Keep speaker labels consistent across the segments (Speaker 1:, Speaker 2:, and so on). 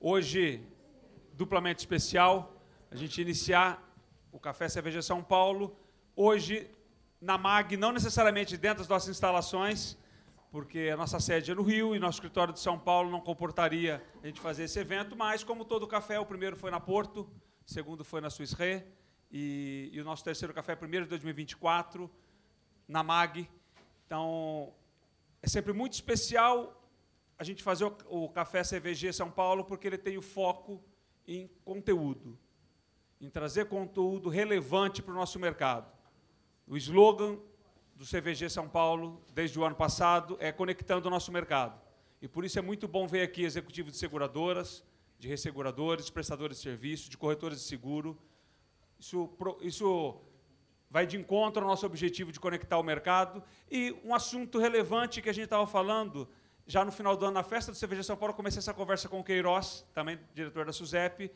Speaker 1: Hoje, duplamente especial, a gente iniciar o Café Cerveja São Paulo, hoje na MAG, não necessariamente dentro das nossas instalações, porque a nossa sede é no Rio e nosso escritório de São Paulo não comportaria a gente fazer esse evento, mas, como todo café, o primeiro foi na Porto, o segundo foi na Suisse Re, e o nosso terceiro café, primeiro de 2024, na MAG. Então, é sempre muito especial a gente fazer o Café CVG São Paulo, porque ele tem o foco em conteúdo, em trazer conteúdo relevante para o nosso mercado. O slogan do CVG São Paulo, desde o ano passado, é conectando o nosso mercado. E, por isso, é muito bom ver aqui executivos de seguradoras, de resseguradores, de prestadores de serviço, de corretores de seguro. Isso vai de encontro ao nosso objetivo de conectar o mercado. E um assunto relevante que a gente estava falando, já no final do ano, na festa do CVG São Paulo, eu comecei essa conversa com o Queiroz, também diretor da SUSEP,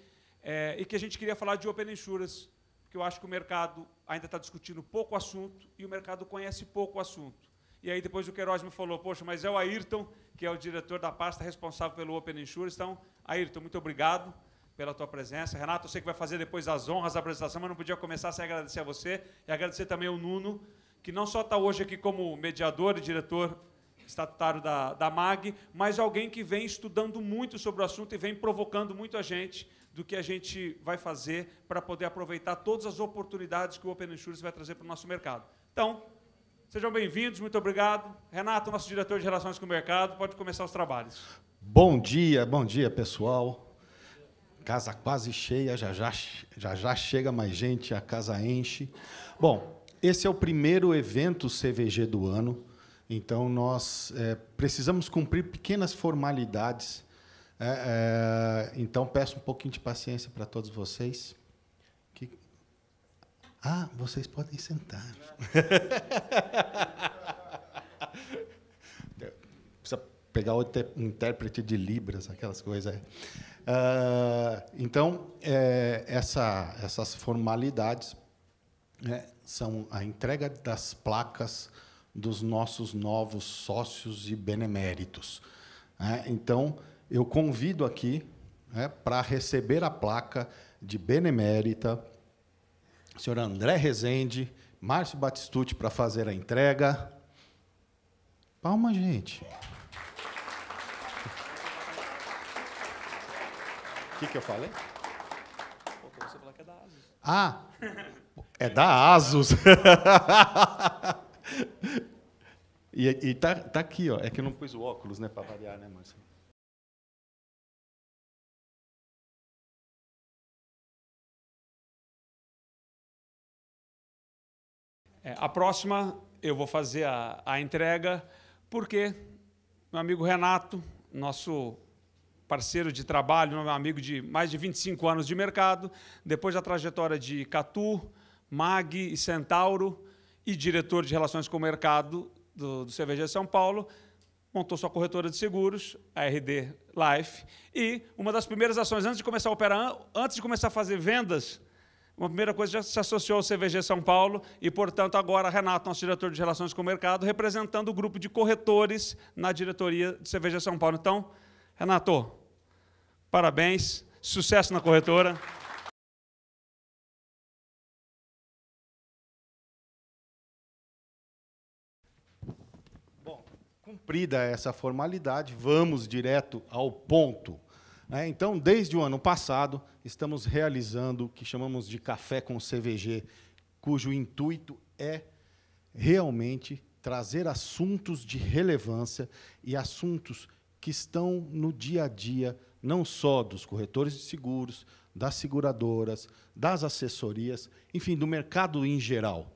Speaker 1: e que a gente queria falar de Open Insurance, porque eu acho que o mercado ainda está discutindo pouco o assunto e o mercado conhece pouco o assunto. E aí depois o Queiroz me falou, poxa, mas é o Ayrton, que é o diretor da pasta responsável pelo Open Insurance. Então, Ayrton, muito obrigado pela tua presença. Renato, eu sei que vai fazer depois as honras da apresentação, mas não podia começar sem agradecer a você e agradecer também ao Nuno, que não só está hoje aqui como mediador e diretor estatutário da MAG, mas alguém que vem estudando muito sobre o assunto e vem provocando muito a gente do que a gente vai fazer para poder aproveitar todas as oportunidades que o Open Insurance vai trazer para o nosso mercado. Então, sejam bem-vindos, muito obrigado. Renato, nosso diretor de Relações com o Mercado, pode começar os trabalhos.
Speaker 2: Bom dia, pessoal. Casa quase cheia, já chega mais gente, a casa enche. Bom, esse é o primeiro evento CVG do ano. Então, nós precisamos cumprir pequenas formalidades. Então, peço um pouquinho de paciência para todos vocês. Vocês podem sentar. Precisa pegar o intérprete de Libras, aquelas coisas. Então, essas formalidades são a entrega das placas dos nossos novos sócios e beneméritos. Então, eu convido aqui para receber a placa de benemérita, o senhor André Rezende, Márcio Batistucci para fazer a entrega. Palma, gente. O que eu falei?
Speaker 1: Você falou que é da ASUS.
Speaker 2: É da ASUS. E tá aqui, ó. É que eu não pus o óculos, né, para variar, né, Márcio?
Speaker 1: A próxima eu vou fazer a entrega, porque meu amigo Renato, nosso parceiro de trabalho, meu amigo de mais de 25 anos de mercado, depois da trajetória de Catu, MAG e Centauro, e diretor de Relações com o Mercado do CVG São Paulo, montou sua corretora de seguros, a RD Life, e uma das primeiras ações, antes de começar a operar, antes de começar a fazer vendas, uma primeira coisa, já se associou ao CVG São Paulo e, portanto, agora, Renato, nosso diretor de Relações com o Mercado, representando o grupo de corretores na diretoria do CVG São Paulo. Então, Renato, parabéns, sucesso na corretora.
Speaker 2: Bom, cumprida essa formalidade, vamos direto ao ponto. Então, desde o ano passado, estamos realizando o que chamamos de Café com CVG, cujo intuito é realmente trazer assuntos de relevância e assuntos que estão no dia a dia, não só dos corretores de seguros, das seguradoras, das assessorias, enfim, do mercado em geral.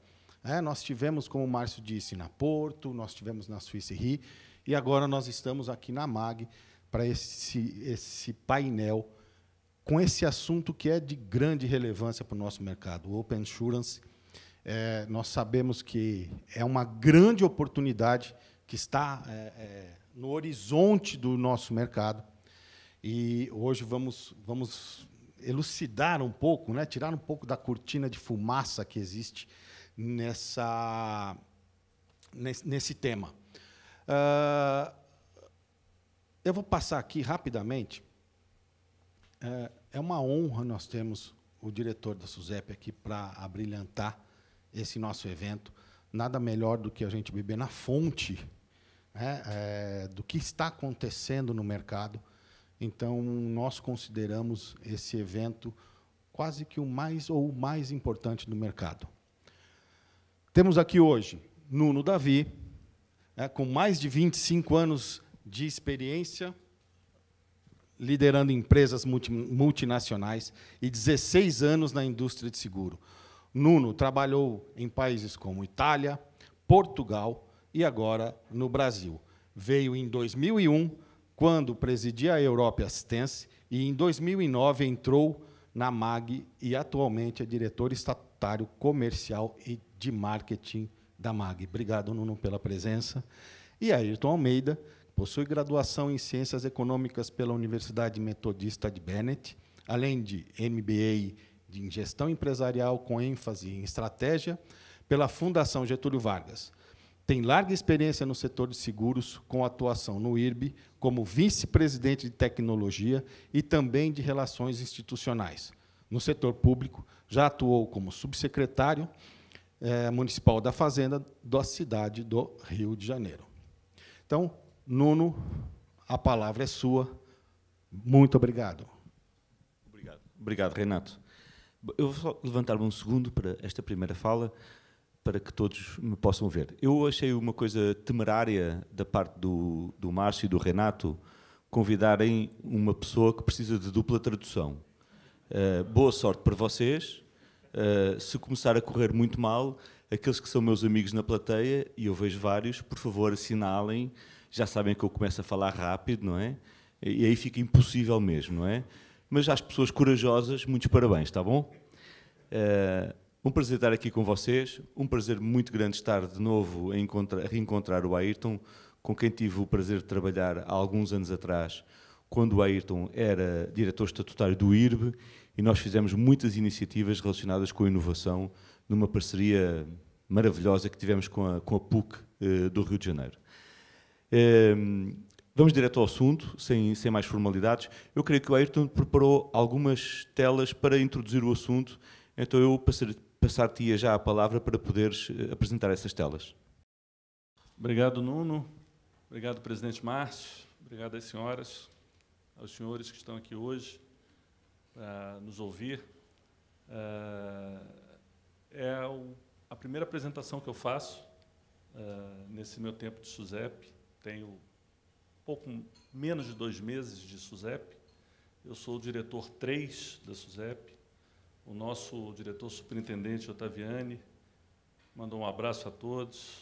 Speaker 2: Nós tivemos, como o Márcio disse, na Porto, nós tivemos na Suisse Re, e agora nós estamos aqui na MAG, para esse painel com esse assunto que é de grande relevância para o nosso mercado, o Open Insurance. Nós sabemos que é uma grande oportunidade que está no horizonte do nosso mercado. E hoje vamos elucidar um pouco, tirar um pouco da cortina de fumaça que existe nesse tema. Eu vou passar aqui rapidamente. É uma honra nós termos o diretor da SUSEP aqui para abrilhantar esse nosso evento. Nada melhor do que a gente beber na fonte, né, do que está acontecendo no mercado. Então, nós consideramos esse evento quase que o mais importante do mercado. Temos aqui hoje Nuno Davi, com mais de 25 anos de experiência, liderando empresas multinacionais e 16 anos na indústria de seguro. Nuno trabalhou em países como Itália, Portugal e agora no Brasil. Veio em 2001, quando presidia a Europe Assistance, e em 2009 entrou na MAG e atualmente é diretor estatutário comercial e de marketing da MAG. Obrigado, Nuno, pela presença. E Ayrton Almeida possui graduação em Ciências Econômicas pela Universidade Metodista de Bennett, além de MBA em Gestão Empresarial com ênfase em Estratégia pela Fundação Getúlio Vargas. Tem larga experiência no setor de seguros, com atuação no IRB, como vice-presidente de tecnologia e também de relações institucionais. No setor público, já atuou como subsecretário municipal da Fazenda da cidade do Rio de Janeiro. Então, Nuno, a palavra é sua. Muito obrigado.
Speaker 3: Obrigado, Renato. Eu vou só levantar-me um segundo para esta primeira fala, para que todos me possam ver. Eu achei uma coisa temerária da parte do Márcio e do Renato convidarem uma pessoa que precisa de dupla tradução. Boa sorte para vocês. Se começar a correr muito mal, aqueles que são meus amigos na plateia, e eu vejo vários, por favor, assinalem. Já sabem que eu começo a falar rápido, não é? E aí fica impossível mesmo, não é? Mas às pessoas corajosas, muitos parabéns, está bom? Um prazer estar aqui com vocês, um prazer muito grande estar de novo a reencontrar o Ayrton, com quem tive o prazer de trabalhar há alguns anos atrás, quando o Ayrton era diretor estatutário do IRB, e nós fizemos muitas iniciativas relacionadas com a inovação, numa parceria maravilhosa que tivemos com a PUC do Rio de Janeiro. Vamos direto ao assunto, sem mais formalidades. Eu creio que o Ayrton preparou algumas telas para introduzir o assunto, então eu passar-te já a palavra para poderes apresentar essas telas.
Speaker 4: Obrigado, Nuno. Obrigado, presidente Márcio. Obrigado às senhoras, aos senhores que estão aqui hoje para nos ouvir. É a primeira apresentação que eu faço nesse meu tempo de SUSEP. Tenho pouco menos de 2 meses de SUSEP. Eu sou o diretor 3 da SUSEP. O nosso diretor superintendente, Otaviani, mandou um abraço a todos.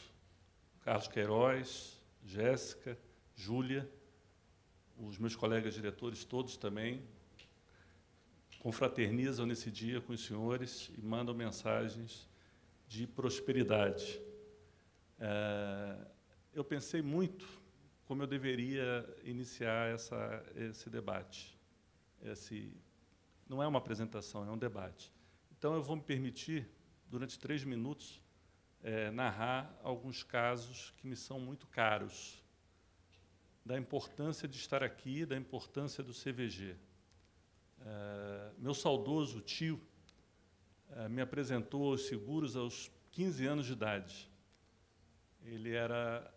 Speaker 4: Carlos Queiroz, Jéssica, Júlia, os meus colegas diretores todos também, confraternizam nesse dia com os senhores e mandam mensagens de prosperidade. Eu pensei muito como eu deveria iniciar esse debate. Não é uma apresentação, é um debate. Então, eu vou me permitir, durante 3 minutos, narrar alguns casos que me são muito caros, da importância de estar aqui, da importância do CVG. Meu saudoso tio me apresentou os seguros aos 15 anos de idade. Ele era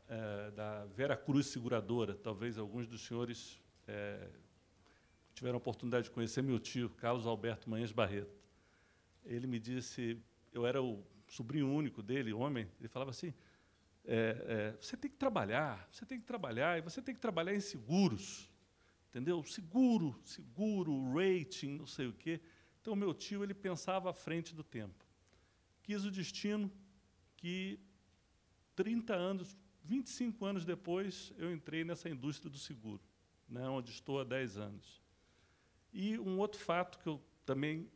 Speaker 4: da Vera Cruz Seguradora. Talvez alguns dos senhores tiveram a oportunidade de conhecer meu tio, Carlos Alberto Manhãs Barreto. Ele me disse, eu era o sobrinho único dele, homem, ele falava assim, você tem que trabalhar, e você tem que trabalhar em seguros, entendeu? Seguro, rating, não sei o quê. Então, meu tio ele pensava à frente do tempo. Quis o destino que 30 anos, 25 anos depois, eu entrei nessa indústria do seguro, né, onde estou há 10 anos. E um outro fato que eu também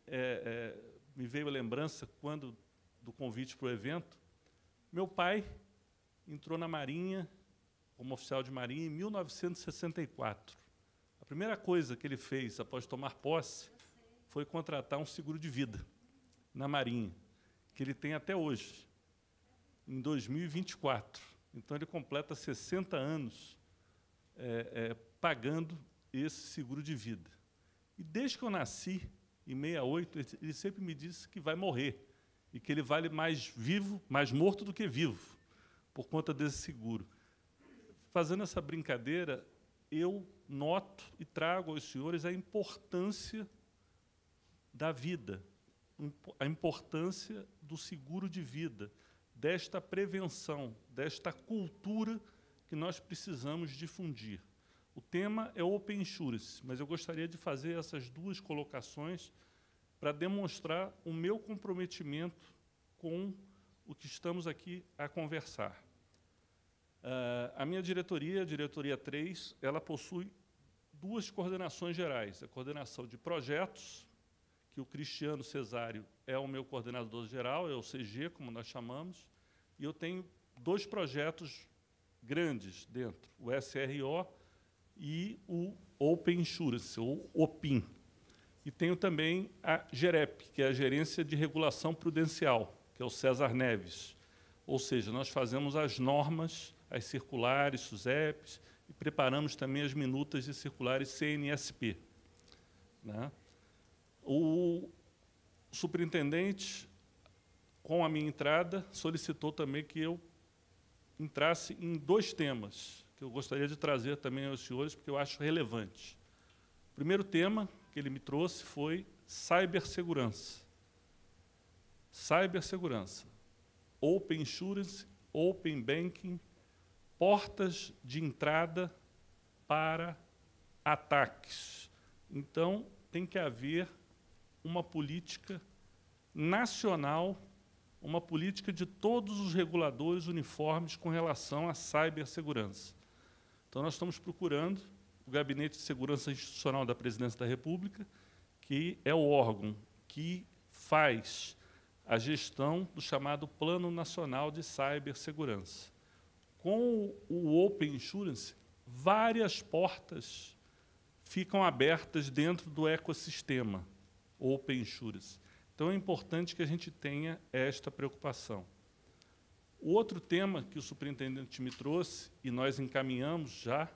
Speaker 4: me veio à lembrança do convite para o evento, meu pai entrou na Marinha, como oficial de Marinha, em 1964. A primeira coisa que ele fez após tomar posse foi contratar um seguro de vida na Marinha, que ele tem até hoje, em 2024. Então, ele completa 60 anos pagando esse seguro de vida. E desde que eu nasci, em 68, ele sempre me disse que vai morrer e que ele vale mais morto do que vivo, por conta desse seguro. Fazendo essa brincadeira, eu noto e trago aos senhores a importância da vida, a importância do seguro de vida, desta prevenção, desta cultura que nós precisamos difundir. O tema é Open Insurance, mas eu gostaria de fazer essas duas colocações para demonstrar o meu comprometimento com o que estamos aqui a conversar. A minha diretoria, a diretoria 3, ela possui duas coordenações gerais. A coordenação de projetos, que o Cristiano Cesário é o meu coordenador geral, é o CG, como nós chamamos, e eu tenho dois projetos grandes dentro, o SRO e o Open Insurance, ou OPIM. E tenho também a GEREP, que é a Gerência de Regulação Prudencial, que é o César Neves. Ou seja, nós fazemos as normas, as circulares, SUSEPs, e preparamos também as minutas de circulares CNSP. Né? O superintendente, com a minha entrada, solicitou também que eu entrasse em dois temas, que eu gostaria de trazer também aos senhores, porque eu acho relevante. O primeiro tema que ele me trouxe foi cibersegurança. Cibersegurança. Open Insurance, Open Banking, portas de entrada para ataques. Então, tem que haver uma política nacional, uma política de todos os reguladores uniformes com relação à cibersegurança. Então, nós estamos procurando o Gabinete de Segurança Institucional da Presidência da República, que é o órgão que faz a gestão do chamado Plano Nacional de Cibersegurança. Com o Open Insurance, várias portas ficam abertas dentro do ecossistema Open Insurance. Então, é importante que a gente tenha esta preocupação. O outro tema que o superintendente me trouxe, e nós encaminhamos já,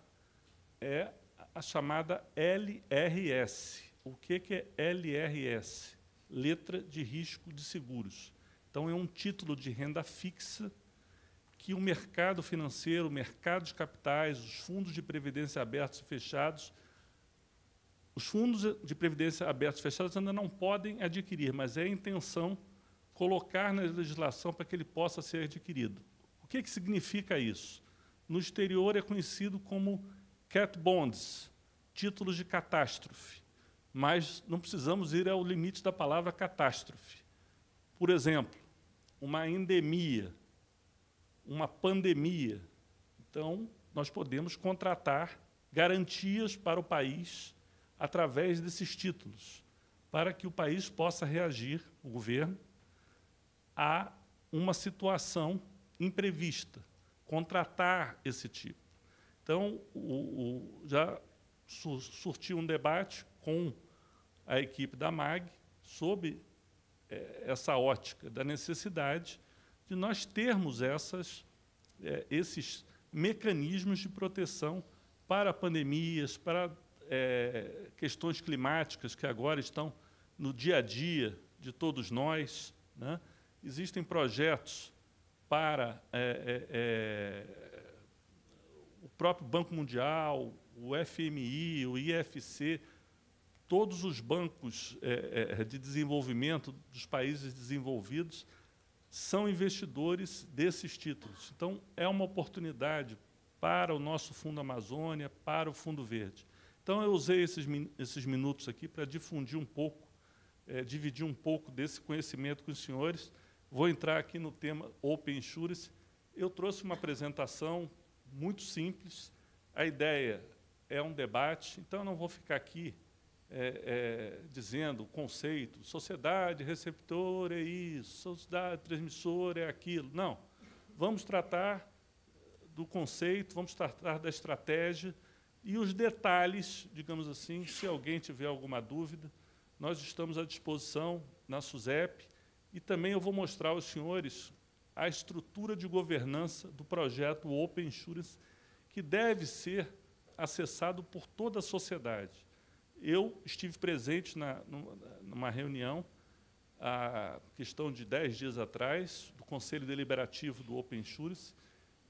Speaker 4: é a chamada LRS. O que é LRS? Letra de Risco de Seguros. Então, é um título de renda fixa que o mercado financeiro, o mercado de capitais, os fundos de previdência abertos e fechados, os fundos de previdência abertos e fechados ainda não podem adquirir, mas é a intenção colocar na legislação para que ele possa ser adquirido. O que significa isso? No exterior é conhecido como cat bonds, títulos de catástrofe, mas não precisamos ir ao limite da palavra catástrofe. Por exemplo, uma endemia, uma pandemia. Então, nós podemos contratar garantias para o país através desses títulos, para que o país possa reagir, o governo, a uma situação imprevista, contratar esse tipo. Então, já surtiu um debate com a equipe da MAG sobre essa ótica da necessidade de nós termos esses mecanismos de proteção para pandemias, para questões climáticas que agora estão no dia a dia de todos nós, né? Existem projetos para o próprio Banco Mundial, o FMI, o IFC, todos os bancos de desenvolvimento dos países desenvolvidos são investidores desses títulos. Então, é uma oportunidade para o nosso Fundo Amazônia, para o Fundo Verde. Então, eu usei esses minutos aqui para difundir um pouco, dividir um pouco desse conhecimento com os senhores. Vou entrar aqui no tema Open Insurance. Eu trouxe uma apresentação muito simples. A ideia é um debate, então eu não vou ficar aqui dizendo o conceito, sociedade receptora é isso, sociedade transmissora é aquilo. Não. Vamos tratar do conceito, vamos tratar da estratégia e os detalhes, digamos assim, se alguém tiver alguma dúvida, nós estamos à disposição na SUSEP E também eu vou mostrar aos senhores a estrutura de governança do projeto Open Insurance, que deve ser acessado por toda a sociedade. Eu estive presente numa reunião, a questão de 10 dias atrás, do Conselho Deliberativo do Open Insurance,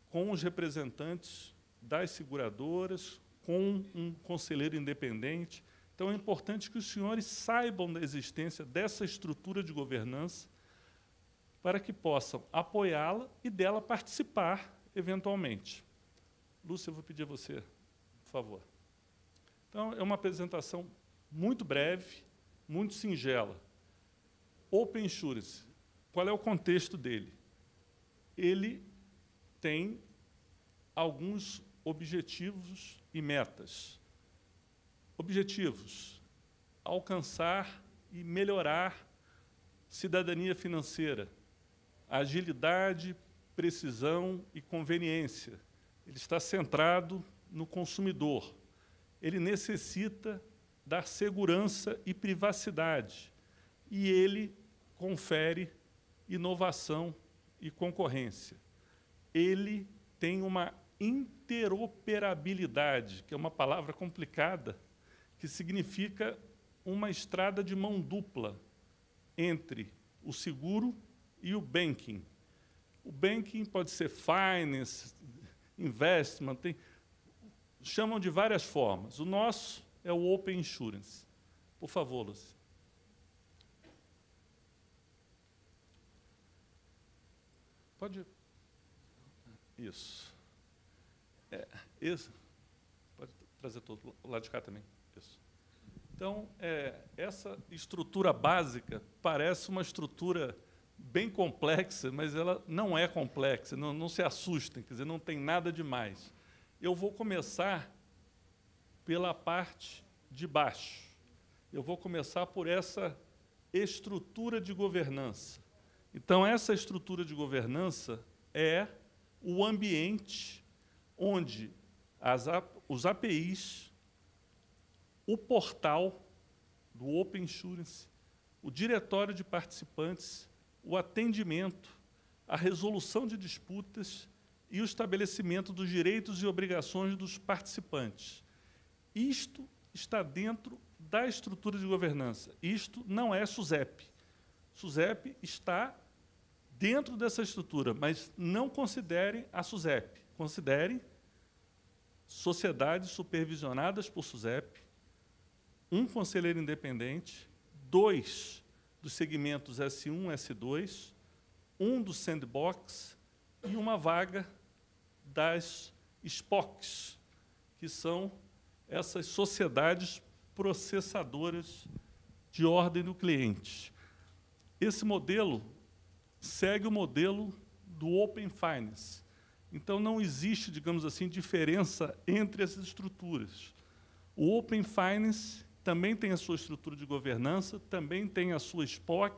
Speaker 4: com os representantes das seguradoras, com um conselheiro independente. Então, é importante que os senhores saibam da existência dessa estrutura de governança para que possam apoiá-la e dela participar, eventualmente. Lúcia, eu vou pedir a você, por favor. Então, é uma apresentação muito breve, muito singela. Open Insurance, qual é o contexto dele? Ele tem alguns objetivos e metas. Objetivos: alcançar e melhorar cidadania financeira, agilidade, precisão e conveniência. Ele está centrado no consumidor. Ele necessita dar segurança e privacidade. E ele confere inovação e concorrência. Ele tem uma interoperabilidade, que é uma palavra complicada, que significa uma estrada de mão dupla entre o seguro e o banking. O banking pode ser finance, investment, chamam de várias formas. O nosso é o Open Insurance. Por favor, Lúcia. Pode. Isso. Isso. Pode trazer todo o lado de cá também. Isso. Então, essa estrutura básica parece uma estrutura bem complexa, mas ela não é complexa, não se assustem, quer dizer, não tem nada demais. Eu vou começar pela parte de baixo. Eu vou começar por essa estrutura de governança. Então, essa estrutura de governança é o ambiente onde os APIs, o portal do Open Insurance, o diretório de participantes, o atendimento, a resolução de disputas e o estabelecimento dos direitos e obrigações dos participantes. Isto está dentro da estrutura de governança. Isto não é SUSEP. SUSEP está dentro dessa estrutura, mas não considerem a SUSEP. Considerem sociedades supervisionadas por SUSEP, um conselheiro independente, 2 dos segmentos S1, S2, um do sandbox e uma vaga das SPOCs, que são essas sociedades processadoras de ordem do cliente. Esse modelo segue o modelo do Open Finance. Então, não existe, digamos assim, diferença entre essas estruturas. O Open Finance também tem a sua estrutura de governança, também tem a sua SPOC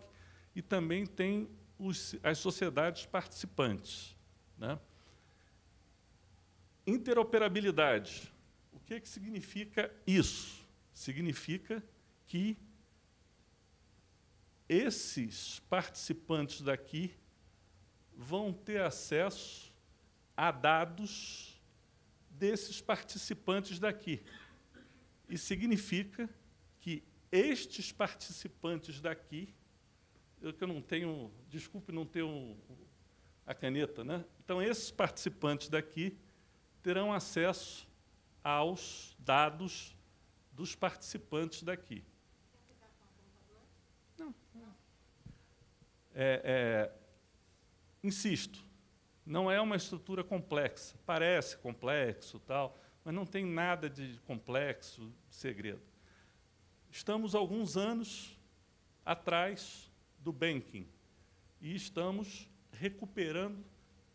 Speaker 4: e também tem as sociedades participantes, né? Interoperabilidade. O que significa isso? Significa que esses participantes daqui vão ter acesso a dados desses participantes daqui. E significa que estes participantes daqui, que eu não tenho, desculpe não ter a caneta, né? Então, esses participantes daqui terão acesso aos dados dos participantes daqui. Não. Insisto, não é uma estrutura complexa. Parece complexo, tal, mas não tem nada de complexo, de segredo. Estamos alguns anos atrás do banking e estamos recuperando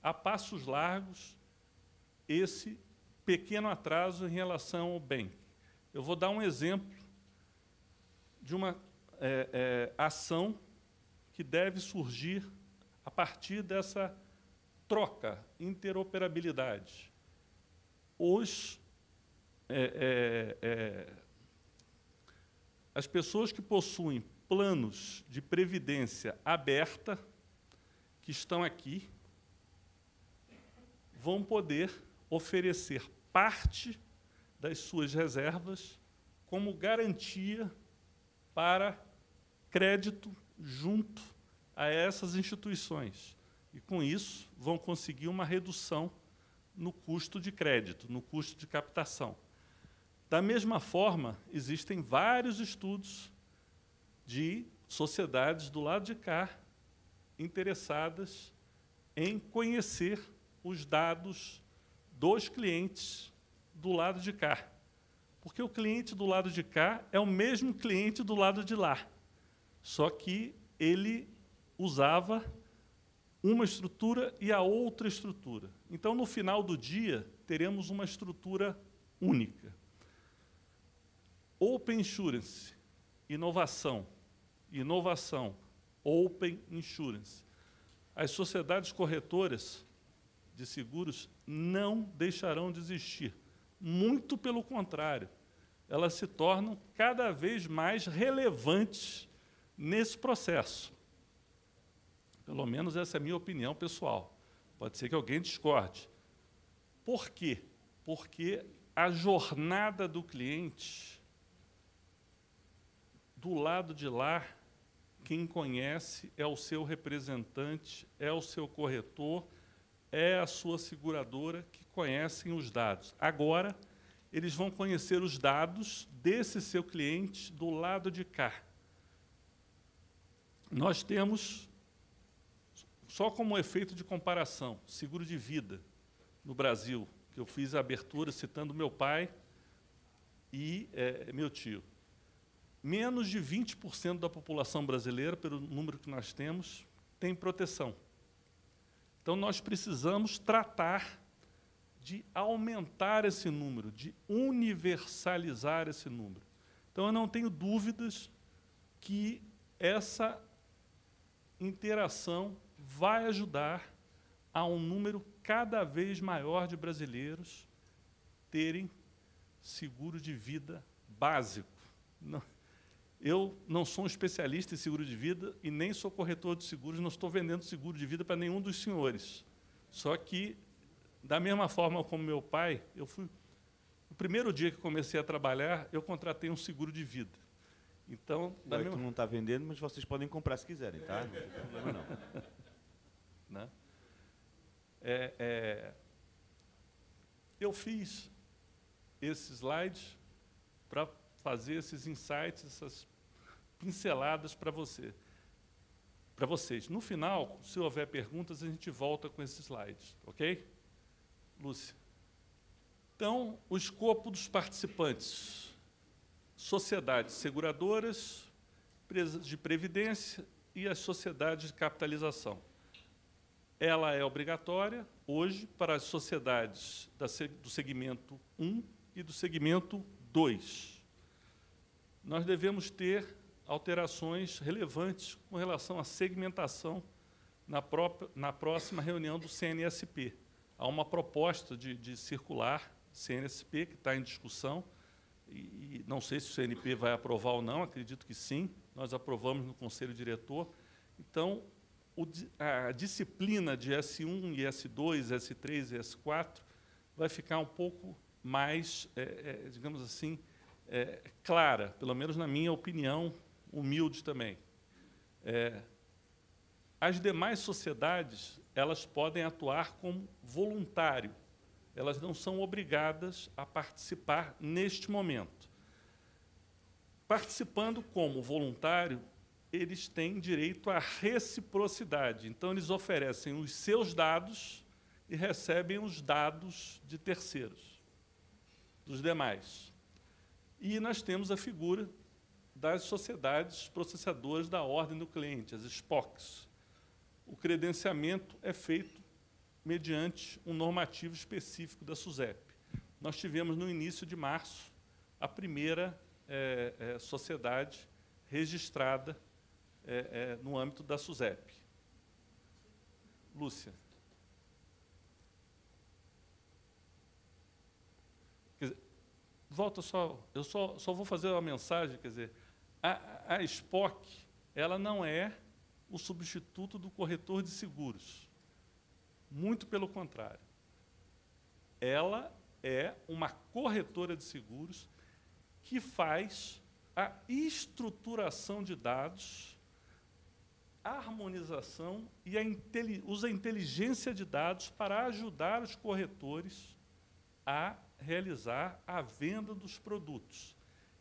Speaker 4: a passos largos esse pequeno atraso em relação ao banking. Eu vou dar um exemplo de uma ação que deve surgir a partir dessa troca, interoperabilidade. As pessoas que possuem planos de previdência aberta, que estão aqui, vão poder oferecer parte das suas reservas como garantia para crédito junto a essas instituições. E, com isso, vão conseguir uma redução no custo de crédito, no custo de captação. Da mesma forma, existem vários estudos de sociedades do lado de cá interessadas em conhecer os dados dos clientes do lado de cá. Porque o cliente do lado de cá é o mesmo cliente do lado de lá, só que ele usava uma estrutura e a outra estrutura. Então, no final do dia, teremos uma estrutura única. Open Insurance, inovação, inovação, Open Insurance. As sociedades corretoras de seguros não deixarão de existir. Muito pelo contrário, elas se tornam cada vez mais relevantes nesse processo. Pelo menos essa é a minha opinião pessoal. Pode ser que alguém discorde. Por quê? Porque a jornada do cliente, do lado de lá, quem conhece é o seu representante, é o seu corretor, é a sua seguradora que conhecem os dados. Agora, eles vão conhecer os dados desse seu cliente do lado de cá. Nós temos, só como efeito de comparação, seguro de vida no Brasil, que eu fiz a abertura citando meu pai e meu tio. Menos de 20% da população brasileira, pelo número que nós temos, tem proteção. Então, nós precisamos tratar de aumentar esse número, de universalizar esse número. Então, eu não tenho dúvidas que essa interação vai ajudar a um número cada vez maior de brasileiros terem seguro de vida básico. Eu não sou um especialista em seguro de vida e nem sou corretor de seguros, não estou vendendo seguro de vida para nenhum dos senhores. Só que, da mesma forma como meu pai, no primeiro dia que comecei a trabalhar, eu contratei um seguro de vida. Então,
Speaker 3: Tu não está vendendo, mas vocês podem comprar se quiserem, tá? Não tem problema não.
Speaker 4: Né? Eu fiz esse slide para fazer esses insights, essas pinceladas para vocês. No final, se houver perguntas, a gente volta com esses slides, ok? Lúcia. Então, o escopo dos participantes: sociedades seguradoras, empresas de previdência e as sociedades de capitalização. Ela é obrigatória, hoje, para as sociedades do segmento 1 e do segmento 2. Nós devemos ter alterações relevantes com relação à segmentação na próxima reunião do CNSP. Há uma proposta de circular CNSP que está em discussão, e não sei se o CNP vai aprovar ou não, acredito que sim, nós aprovamos no Conselho Diretor. Então, a disciplina de S1, S2, S3 e S4 vai ficar um pouco mais, digamos assim, clara, pelo menos na minha opinião, humilde também. As demais sociedades, elas podem atuar como voluntário. Elas não são obrigadas a participar neste momento. Participando como voluntário, eles têm direito à reciprocidade. Então, eles oferecem os seus dados e recebem os dados de terceiros, dos demais. E nós temos a figura das sociedades processadoras da ordem do cliente, as SPOCs. O credenciamento é feito mediante um normativo específico da SUSEP. Nós tivemos, no início de março, a primeira sociedade registrada no âmbito da SUSEP. Lúcia. Quer dizer, volta só, eu só vou fazer uma mensagem, quer dizer, A SPOC, ela não é o substituto do corretor de seguros. Muito pelo contrário. Ela é uma corretora de seguros que faz a estruturação de dados, a harmonização e usa a inteligência de dados para ajudar os corretores a realizar a venda dos produtos.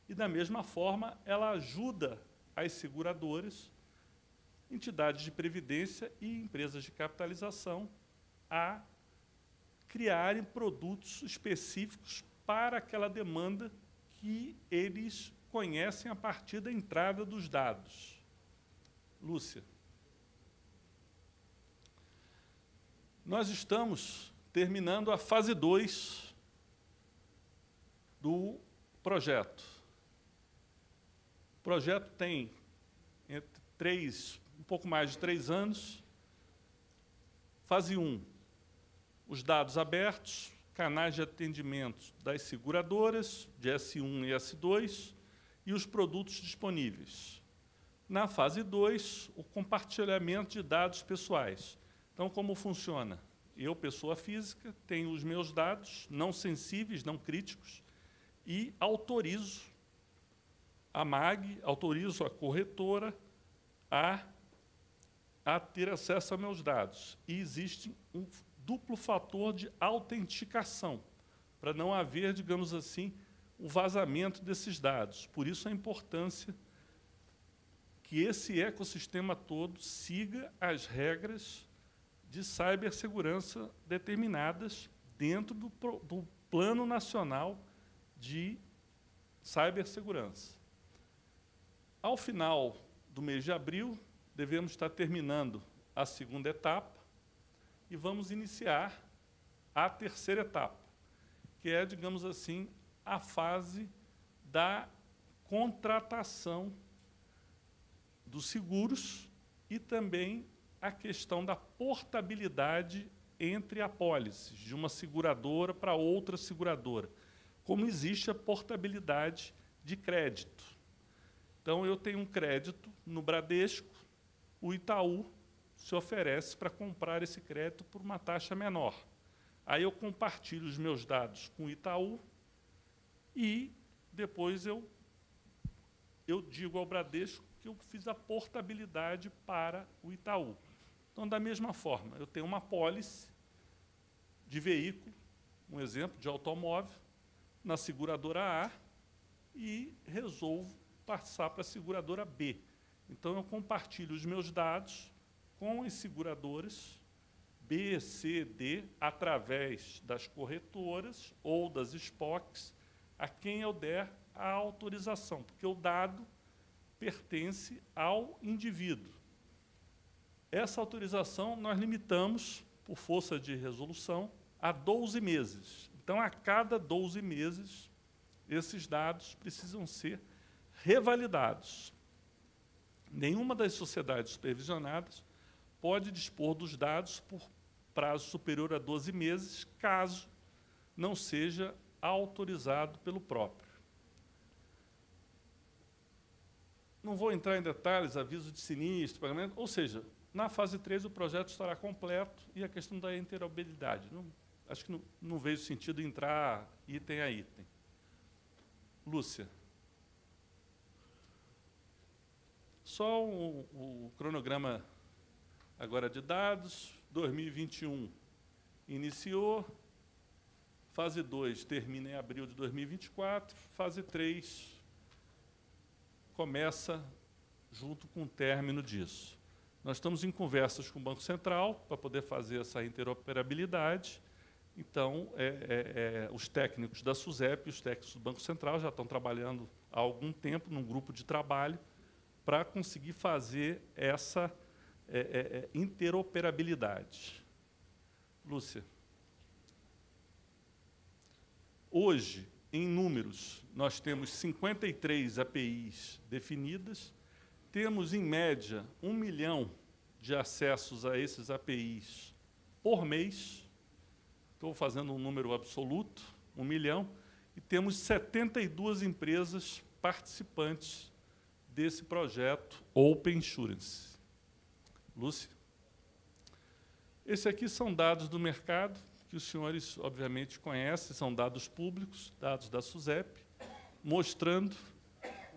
Speaker 4: E, da mesma forma, ela ajuda as seguradoras, entidades de previdência e empresas de capitalização a criarem produtos específicos para aquela demanda que eles conhecem a partir da entrada dos dados. Lúcia. Nós estamos terminando a fase 2 do projeto. O projeto tem um pouco mais de 3 anos. Fase 1, os dados abertos, canais de atendimento das seguradoras, de S1 e S2, e os produtos disponíveis. Na fase 2, o compartilhamento de dados pessoais. Então, como funciona? Eu, pessoa física, tenho os meus dados, não sensíveis, não críticos, e autorizo a MAG, autorizo a corretora a ter acesso a meus dados. E existe um duplo fator de autenticação, para não haver, digamos assim, o vazamento desses dados. Por isso a importância que esse ecossistema todo siga as regras de cibersegurança determinadas dentro do Plano Nacional de Cibersegurança. Ao final do mês de abril, devemos estar terminando a segunda etapa e vamos iniciar a terceira etapa, que é, digamos assim, a fase da contratação dos seguros e também a questão da portabilidade entre apólices de uma seguradora para outra seguradora, como existe a portabilidade de crédito. Então, eu tenho um crédito no Bradesco, o Itaú se oferece para comprar esse crédito por uma taxa menor. Aí eu compartilho os meus dados com o Itaú e depois eu digo ao Bradesco que eu fiz a portabilidade para o Itaú. Então, da mesma forma, eu tenho uma apólice de veículo, um exemplo, de automóvel, na seguradora A e resolvo passar para a seguradora B. Então, eu compartilho os meus dados com as seguradoras B, C, D, através das corretoras ou das SPOCs, a quem eu der a autorização, porque o dado pertence ao indivíduo. Essa autorização nós limitamos, por força de resolução, a 12 meses. Então, a cada 12 meses, esses dados precisam ser revalidados. Nenhuma das sociedades supervisionadas pode dispor dos dados por prazo superior a 12 meses, caso não seja autorizado pelo próprio. Não vou entrar em detalhes, aviso de sinistro, pagamento, ou seja, na fase 3 o projeto estará completo e a questão da interoperabilidade. Acho que não veio sentido entrar item a item. Lúcia. Só o cronograma agora de dados. 2021 iniciou, fase 2 termina em abril de 2024, fase 3 começa junto com o término disso. Nós estamos em conversas com o Banco Central para poder fazer essa interoperabilidade. Então, os técnicos da SUSEP e os técnicos do Banco Central já estão trabalhando há algum tempo num grupo de trabalho para conseguir fazer essa interoperabilidade. Lúcia. Hoje, em números, nós temos 53 APIs definidas, temos, em média, 1 milhão de acessos a esses APIs por mês. Estou fazendo um número absoluto, 1 milhão, e temos 72 empresas participantes desse projeto Open Insurance. Lúcia? Esses aqui são dados do mercado, que os senhores, obviamente, conhecem, são dados públicos, dados da SUSEP, mostrando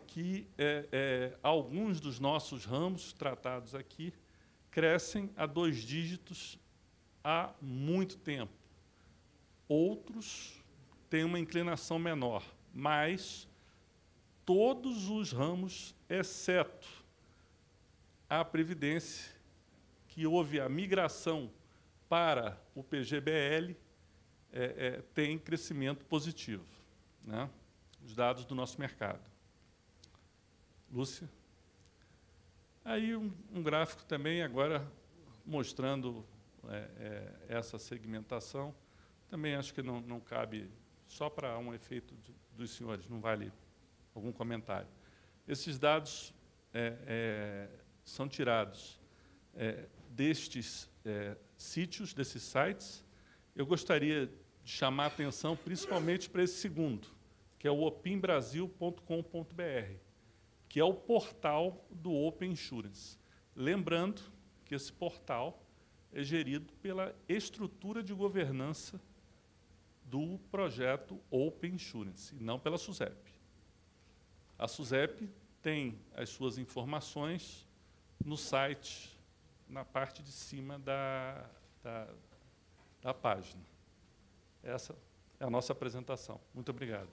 Speaker 4: que alguns dos nossos ramos tratados aqui crescem a 2 dígitos há muito tempo. Outros têm uma inclinação menor, mas todos os ramos, exceto a Previdência, que houve a migração para o PGBL, tem crescimento positivo, né? Os dados do nosso mercado. Lúcia? Aí um gráfico também, agora, mostrando essa segmentação. Também acho que não cabe, só para um efeito dos senhores, não vale algum comentário. Esses dados são tirados destes sítios, desses sites. Eu gostaria de chamar a atenção principalmente para esse segundo, que é o opinbrasil.com.br, que é o portal do Open Insurance. Lembrando que esse portal é gerido pela estrutura de governança do projeto Open Insurance, e não pela SUSEP. A SUSEP tem as suas informações no site, na parte de cima da página. Essa é a nossa apresentação. Muito obrigado.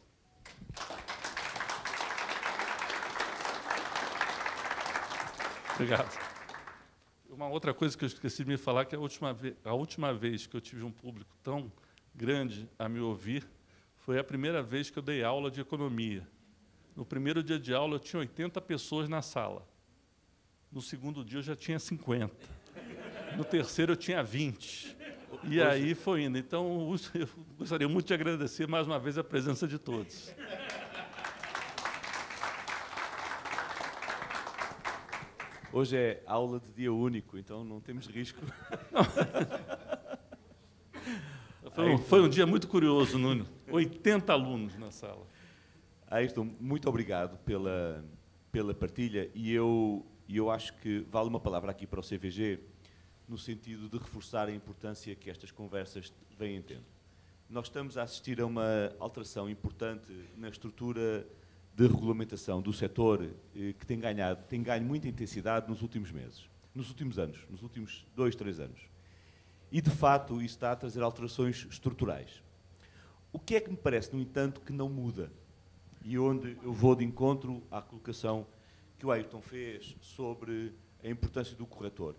Speaker 4: Obrigado. Uma outra coisa que eu esqueci de me falar, que a última vez que eu tive um público tão grande a me ouvir foi a primeira vez que eu dei aula de economia. No primeiro dia de aula, eu tinha 80 pessoas na sala. No segundo dia, eu já tinha 50. No terceiro, eu tinha 20. E aí foi indo. Então, eu gostaria muito de agradecer mais uma vez a presença de todos.
Speaker 3: Hoje é aula de dia único, então não temos risco.
Speaker 4: Foi um dia muito curioso, Nuno. 80 alunos na sala.
Speaker 3: Ayrton, muito obrigado pela partilha. E eu acho que vale uma palavra aqui para o CVG, no sentido de reforçar a importância que estas conversas vêm tendo. Nós estamos a assistir a uma alteração importante na estrutura de regulamentação do setor, que tem ganho muita intensidade nos últimos meses, nos últimos anos, nos últimos 2, 3 anos. E, de fato, isso está a trazer alterações estruturais. O que é que me parece, no entanto, que não muda? E onde eu vou de encontro à colocação que o Ayrton fez sobre a importância do corretor.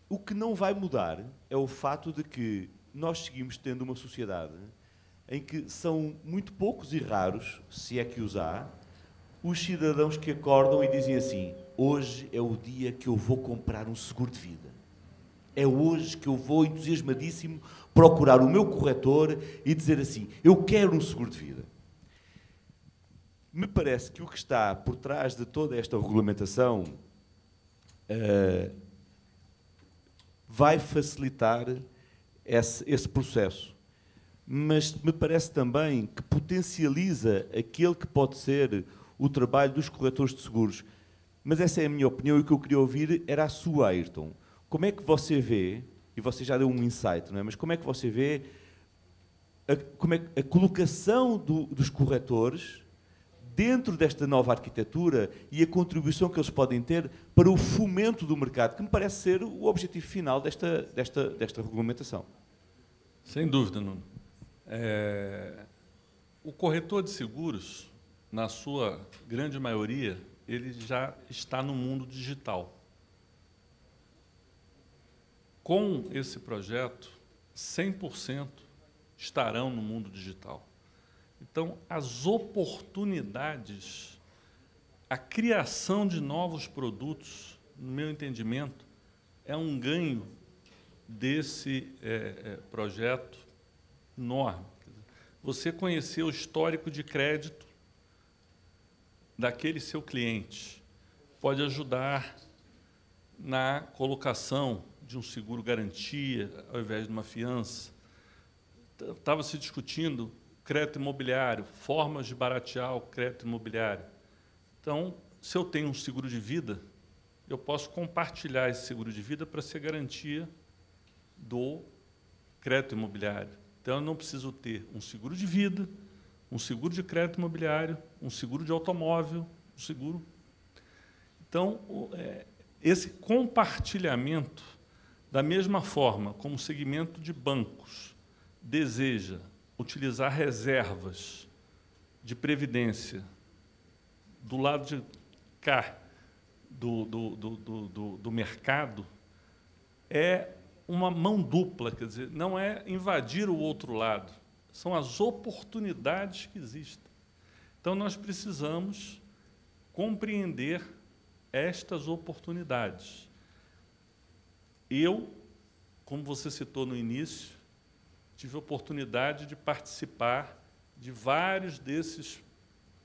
Speaker 3: O que não vai mudar é o fato de que nós seguimos tendo uma sociedade em que são muito poucos e raros, se é que os há, os cidadãos que acordam e dizem assim: hoje é o dia que eu vou comprar um seguro de vida. É hoje que eu vou, entusiasmadíssimo, procurar o meu corretor e dizer assim: eu quero um seguro de vida. Me parece que o que está por trás de toda esta regulamentação vai facilitar esse processo. Mas me parece também que potencializa aquele que pode ser o trabalho dos corretores de seguros. Mas essa é a minha opinião e o que eu queria ouvir era a sua, Ayrton. Como é que você vê, e você já deu um insight, não é? Mas como é que você vê a colocação dos corretores dentro desta nova arquitetura e a contribuição que eles podem ter para o fomento do mercado, que me parece ser o objetivo final desta regulamentação?
Speaker 4: Sem dúvida, Nuno. O corretor de seguros, na sua grande maioria, ele já está no mundo digital. Com esse projeto, 100% estarão no mundo digital. Então, as oportunidades, a criação de novos produtos, no meu entendimento, é um ganho desse projeto enorme. Você conhecer o histórico de crédito daquele seu cliente pode ajudar na colocação de um seguro garantia ao invés de uma fiança. Estava se discutindo crédito imobiliário, formas de baratear o crédito imobiliário. Então, se eu tenho um seguro de vida, eu posso compartilhar esse seguro de vida para ser garantia do crédito imobiliário. Então, eu não preciso ter um seguro de vida, um seguro de crédito imobiliário, um seguro de automóvel, um seguro. Então, esse compartilhamento, da mesma forma como o segmento de bancos deseja utilizar reservas de previdência do lado de cá do mercado, é uma mão dupla, quer dizer, não é invadir o outro lado, são as oportunidades que existem. Então, nós precisamos compreender estas oportunidades. Eu, como você citou no início, tive a oportunidade de participar de vários desses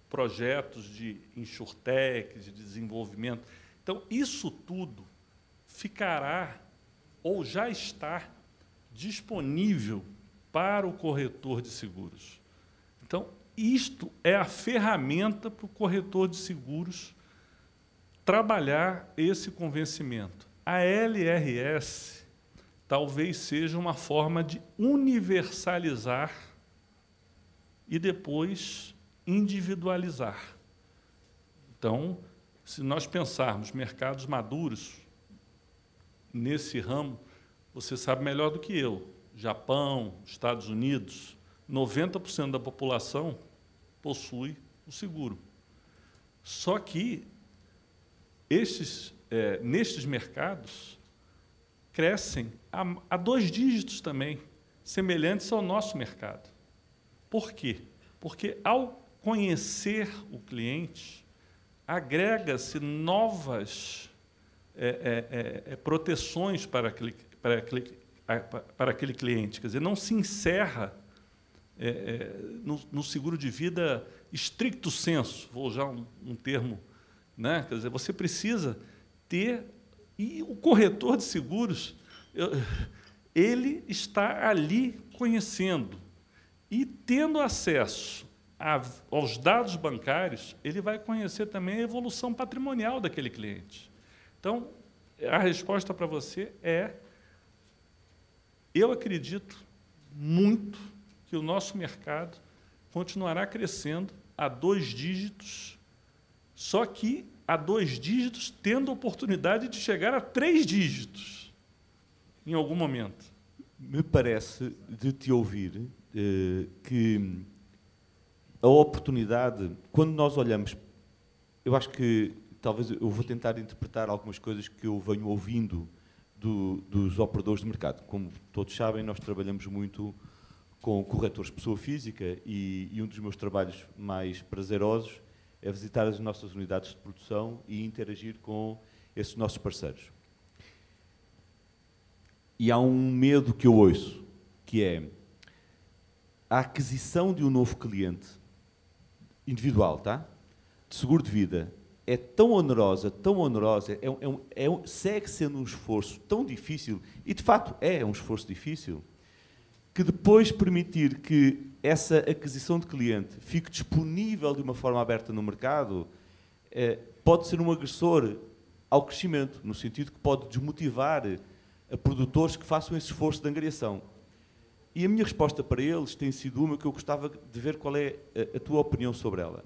Speaker 4: projetos de insurtech, de desenvolvimento. Então, isso tudo ficará ou já está disponível para o corretor de seguros. Então, isto é a ferramenta para o corretor de seguros trabalhar esse convencimento. A LRS talvez seja uma forma de universalizar e depois individualizar. Então, se nós pensarmos mercados maduros nesse ramo, você sabe melhor do que eu, Japão, Estados Unidos, 90% da população possui o seguro. Só que nestes mercados crescem a 2 dígitos também, semelhantes ao nosso mercado. Por quê? Porque, ao conhecer o cliente, agrega-se novas proteções para aquele cliente. Quer dizer, não se encerra no seguro de vida stricto sensu, vou usar um termo, né? Quer dizer, você precisa ter... E o corretor de seguros, ele está ali conhecendo e tendo acesso aos dados bancários, ele vai conhecer também a evolução patrimonial daquele cliente. Então, a resposta para você é: eu acredito muito que o nosso mercado continuará crescendo a 2 dígitos, só que a 2 dígitos tendo a oportunidade de chegar a 3 dígitos em algum momento.
Speaker 3: Me parece, de te ouvir, que a oportunidade, quando nós olhamos, eu acho que talvez eu vou tentar interpretar algumas coisas que eu venho ouvindo dos operadores de mercado. Como todos sabem, nós trabalhamos muito com corretores de pessoa física e um dos meus trabalhos mais prazerosos é visitar as nossas unidades de produção e interagir com esses nossos parceiros. E há um medo que eu ouço, que é a aquisição de um novo cliente individual, tá? De seguro de vida, é tão onerosa, segue sendo um esforço tão difícil, e de facto é um esforço difícil, que depois permitir que essa aquisição de cliente fique disponível de uma forma aberta no mercado, pode ser um agressor ao crescimento, no sentido que pode desmotivar a produtores que façam esse esforço de angariação. E a minha resposta para eles tem sido uma que eu gostava de ver qual é a tua opinião sobre ela.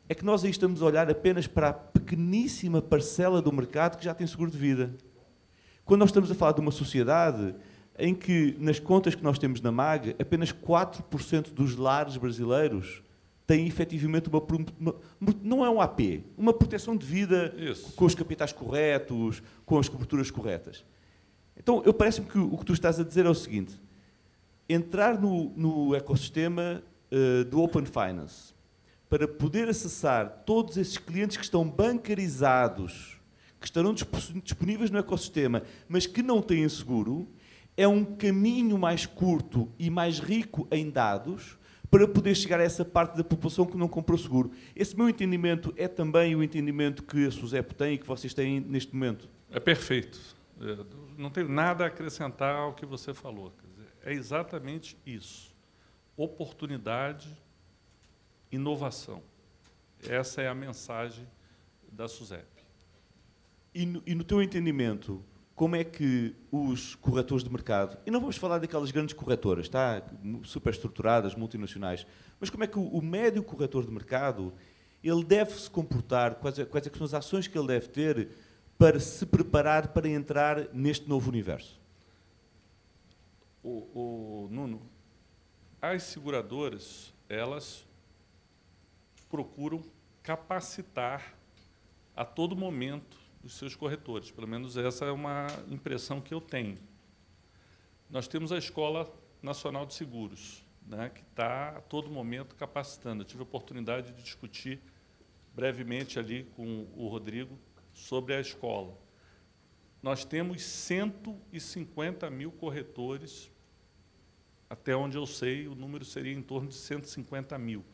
Speaker 3: É que nós aí estamos a olhar apenas para a pequeníssima parcela do mercado que já tem seguro de vida. Quando nós estamos a falar de uma sociedade em que, nas contas que nós temos na MAG, apenas 4% dos lares brasileiros têm efetivamente não é um AP, uma proteção de vida. Isso. Com os capitais corretos, com as coberturas corretas. Então, parece-me que o que tu estás a dizer é o seguinte: entrar no ecossistema do Open Finance para poder acessar todos esses clientes que estão bancarizados, que estarão disponíveis no ecossistema, mas que não têm seguro, é um caminho mais curto e mais rico em dados para poder chegar a essa parte da população que não comprou seguro. Esse meu entendimento é também o entendimento que a SUSEP tem e que vocês têm neste momento?
Speaker 4: É perfeito. Não tenho nada a acrescentar ao que você falou. Quer dizer, é exatamente isso. Oportunidade, inovação. Essa é a mensagem da SUSEP.
Speaker 3: E no teu entendimento, como é que os corretores de mercado, e não vamos falar daquelas grandes corretoras, tá? Super estruturadas, multinacionais, mas como é que o médio corretor de mercado ele deve se comportar, quais é que são as ações que ele deve ter para se preparar para entrar neste novo universo?
Speaker 4: Nuno, as seguradoras, elas procuram capacitar a todo momento os seus corretores. Pelo menos essa é uma impressão que eu tenho. Nós temos a Escola Nacional de Seguros, né, que está a todo momento capacitando. Eu tive a oportunidade de discutir brevemente ali com o Rodrigo sobre a escola. Nós temos 150 mil corretores, até onde eu sei, o número seria em torno de 150 mil.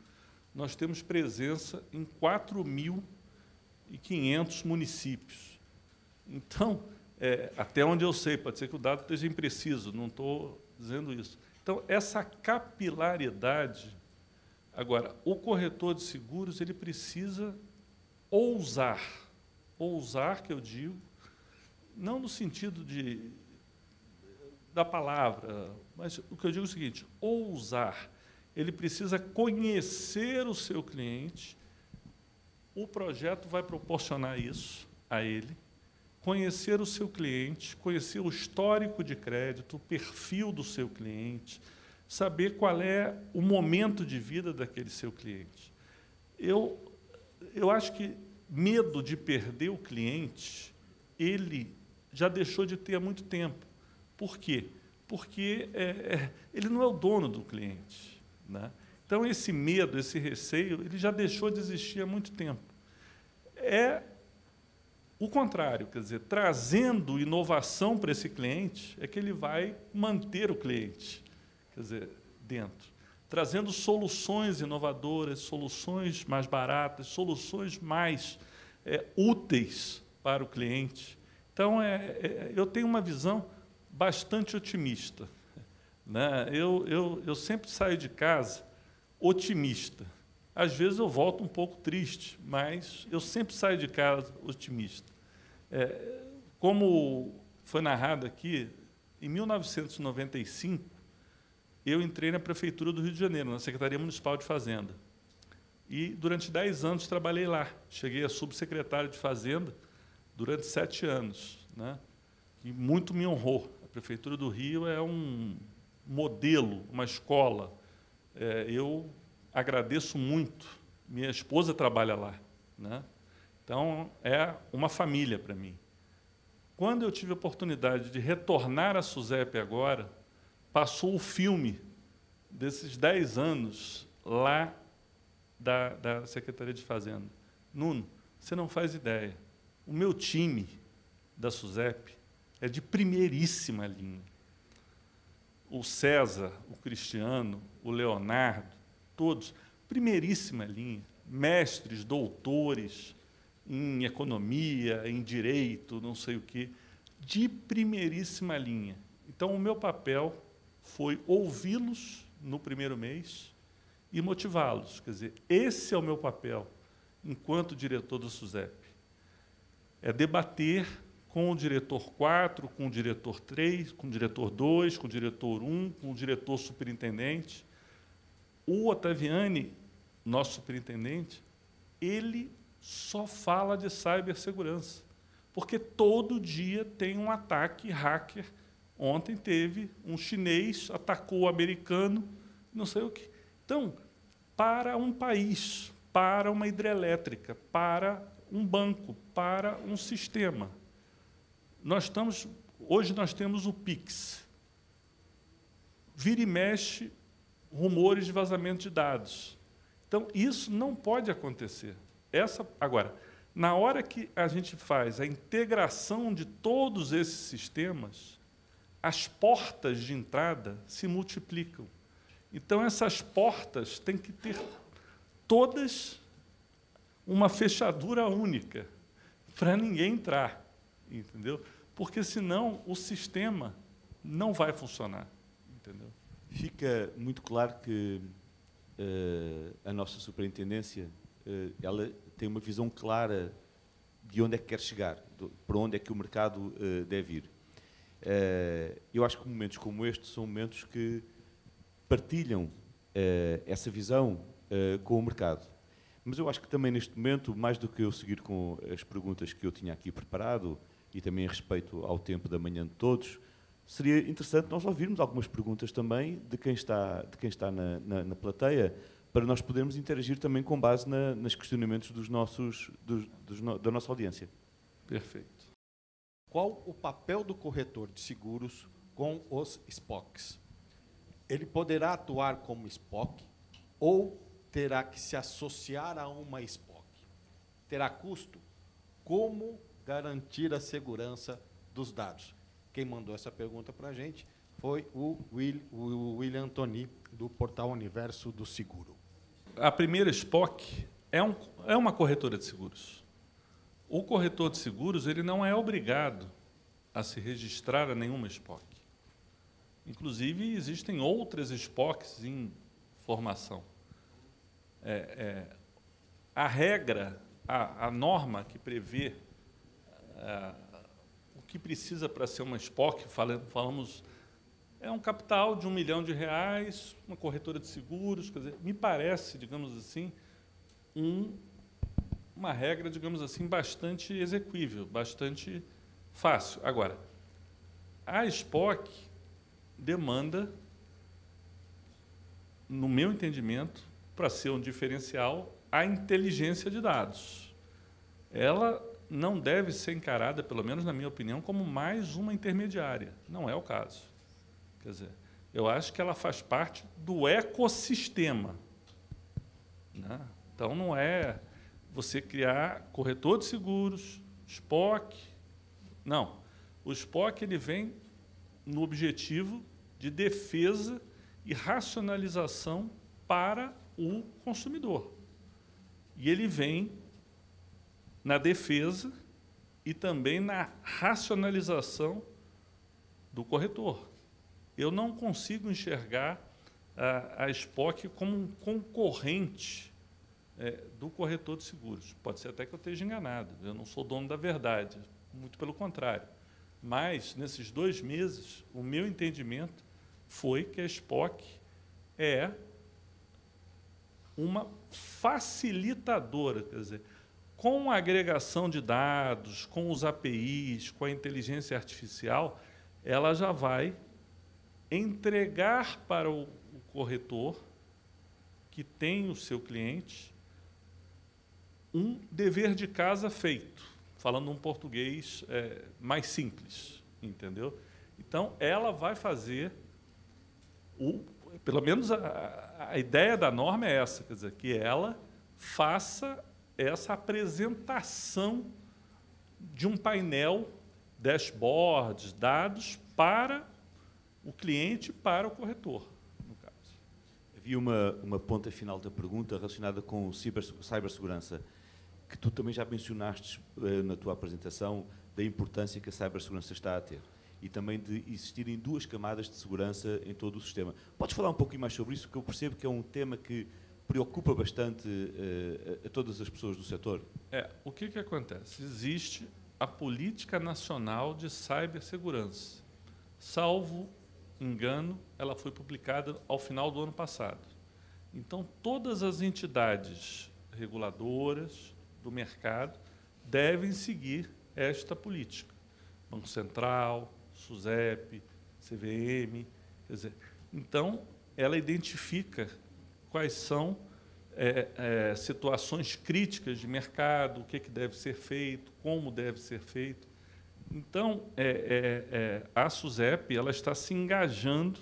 Speaker 4: Nós temos presença em 4.500 municípios. Então, até onde eu sei, pode ser que o dado esteja impreciso, não estou dizendo isso. Então, essa capilaridade... Agora, o corretor de seguros ele precisa ousar, que eu digo, não no sentido da palavra, mas o que eu digo é o seguinte, ousar. Ele precisa conhecer o seu cliente, o projeto vai proporcionar isso a ele, conhecer o seu cliente, conhecer o histórico de crédito, o perfil do seu cliente, saber qual é o momento de vida daquele seu cliente. Eu acho que medo de perder o cliente, ele já deixou de ter há muito tempo. Por quê? Porque ele não é o dono do cliente, né? Então, esse medo, esse receio, ele já deixou de existir há muito tempo. É o contrário, quer dizer, trazendo inovação para esse cliente, é que ele vai manter o cliente, quer dizer, dentro. Trazendo soluções inovadoras, soluções mais baratas, soluções mais úteis para o cliente. Então, eu tenho uma visão bastante otimista, né? Eu sempre saio de casa otimista. Às vezes eu volto um pouco triste, mas eu sempre saio de casa otimista. Como foi narrado aqui, em 1995, eu entrei na Prefeitura do Rio de Janeiro, na Secretaria Municipal de Fazenda. E, durante 10 anos, trabalhei lá. Cheguei a subsecretário de Fazenda durante 7 anos, né? E muito me honrou. A Prefeitura do Rio é um modelo, uma escola. Eu agradeço muito. Minha esposa trabalha lá, né? Então, é uma família para mim. Quando eu tive a oportunidade de retornar à SUSEP agora, passou o filme desses 10 anos lá da Secretaria de Fazenda. Nuno, você não faz ideia. O meu time da SUSEP é de primeiríssima linha. O César, o Cristiano, o Leonardo, todos, primeiríssima linha. Mestres, doutores em economia, em direito, não sei o quê, de primeiríssima linha. Então, o meu papel foi ouvi-los no primeiro mês e motivá-los. Quer dizer, esse é o meu papel enquanto diretor da SUSEP. É debater com o diretor 4, com o diretor 3, com o diretor 2, com o diretor 1, com o diretor superintendente. O Ottaviani, nosso superintendente, ele só fala de cibersegurança, porque todo dia tem um ataque hacker. Ontem teve um chinês, atacou o americano, não sei o quê. Então, para um país, para uma hidrelétrica, para um banco, para um sistema, hoje nós temos o PIX. Vira e mexe, rumores de vazamento de dados. Então, isso não pode acontecer. Agora, na hora que a gente faz a integração de todos esses sistemas, as portas de entrada se multiplicam. Então, essas portas têm que ter todas uma fechadura única, para ninguém entrar, entendeu? Porque, senão, o sistema não vai funcionar, entendeu?
Speaker 3: Fica muito claro que a nossa superintendência ela tem uma visão clara de onde é que quer chegar, para onde é que o mercado deve ir. Eu acho que momentos como este são momentos que partilham essa visão com o mercado. Mas eu acho que também neste momento, mais do que eu seguir com as perguntas que eu tinha aqui preparado, e também em respeito ao tempo da manhã de todos, seria interessante nós ouvirmos algumas perguntas também de quem está na plateia, para nós podermos interagir também com base nos questionamentos da nossa audiência.
Speaker 4: Perfeito.
Speaker 2: Qual o papel do corretor de seguros com os SPOCs? Ele poderá atuar como SPOC ou terá que se associar a uma SPOC? Terá custo? Como garantir a segurança dos dados? Quem mandou essa pergunta para a gente foi o William Antoni, do portal Universo do Seguro.
Speaker 4: A primeira SPOC é uma corretora de seguros. O corretor de seguros ele não é obrigado a se registrar a nenhuma SPOC. Inclusive, existem outras SPOCs em formação. A regra, a norma que prevê o que precisa para ser uma SPOC, falamos, é um capital de R$1 milhão, uma corretora de seguros, quer dizer, me parece, digamos assim, uma regra, digamos assim, bastante exequível, bastante fácil. Agora, a SPOC demanda, no meu entendimento, para ser um diferencial, a inteligência de dados. Ela não deve ser encarada, pelo menos na minha opinião, como mais uma intermediária. Não é o caso. Quer dizer, eu acho que ela faz parte do ecossistema, né? Então, não é você criar corretor de seguros, SPOC. Não. O SPOC ele vem no objetivo de defesa e racionalização para o consumidor. E ele vem na defesa e também na racionalização do corretor. Eu não consigo enxergar a SPOC como um concorrente do corretor de seguros. Pode ser até que eu esteja enganado, eu não sou dono da verdade, muito pelo contrário. Mas, nesses 2 meses, o meu entendimento foi que a SPOC é uma facilitadora, quer dizer, com a agregação de dados, com os APIs, com a inteligência artificial, ela já vai entregar para o corretor que tem o seu cliente um dever de casa feito, falando um português mais simples, entendeu? Então, ela vai fazer, pelo menos a ideia da norma é essa, quer dizer, que ela faça essa apresentação de um painel, dashboards, dados para o cliente, para o corretor, no caso.
Speaker 3: Havia uma ponta final da pergunta relacionada com cibersegurança, que tu também já mencionaste na tua apresentação, da importância que a cibersegurança está a ter e também de existirem 2 camadas de segurança em todo o sistema. Podes falar um pouquinho mais sobre isso, que eu percebo que é um tema que preocupa bastante a todas as pessoas do setor?
Speaker 4: O que acontece? Existe a Política Nacional de Cibersegurança. Salvo engano, ela foi publicada ao final do ano passado. Então, todas as entidades reguladoras do mercado devem seguir esta política. Banco Central, SUSEP, CVM. Quer dizer, então, ela identifica quais são situações críticas de mercado, o que deve ser feito, como deve ser feito. Então, a SUSEP ela está se engajando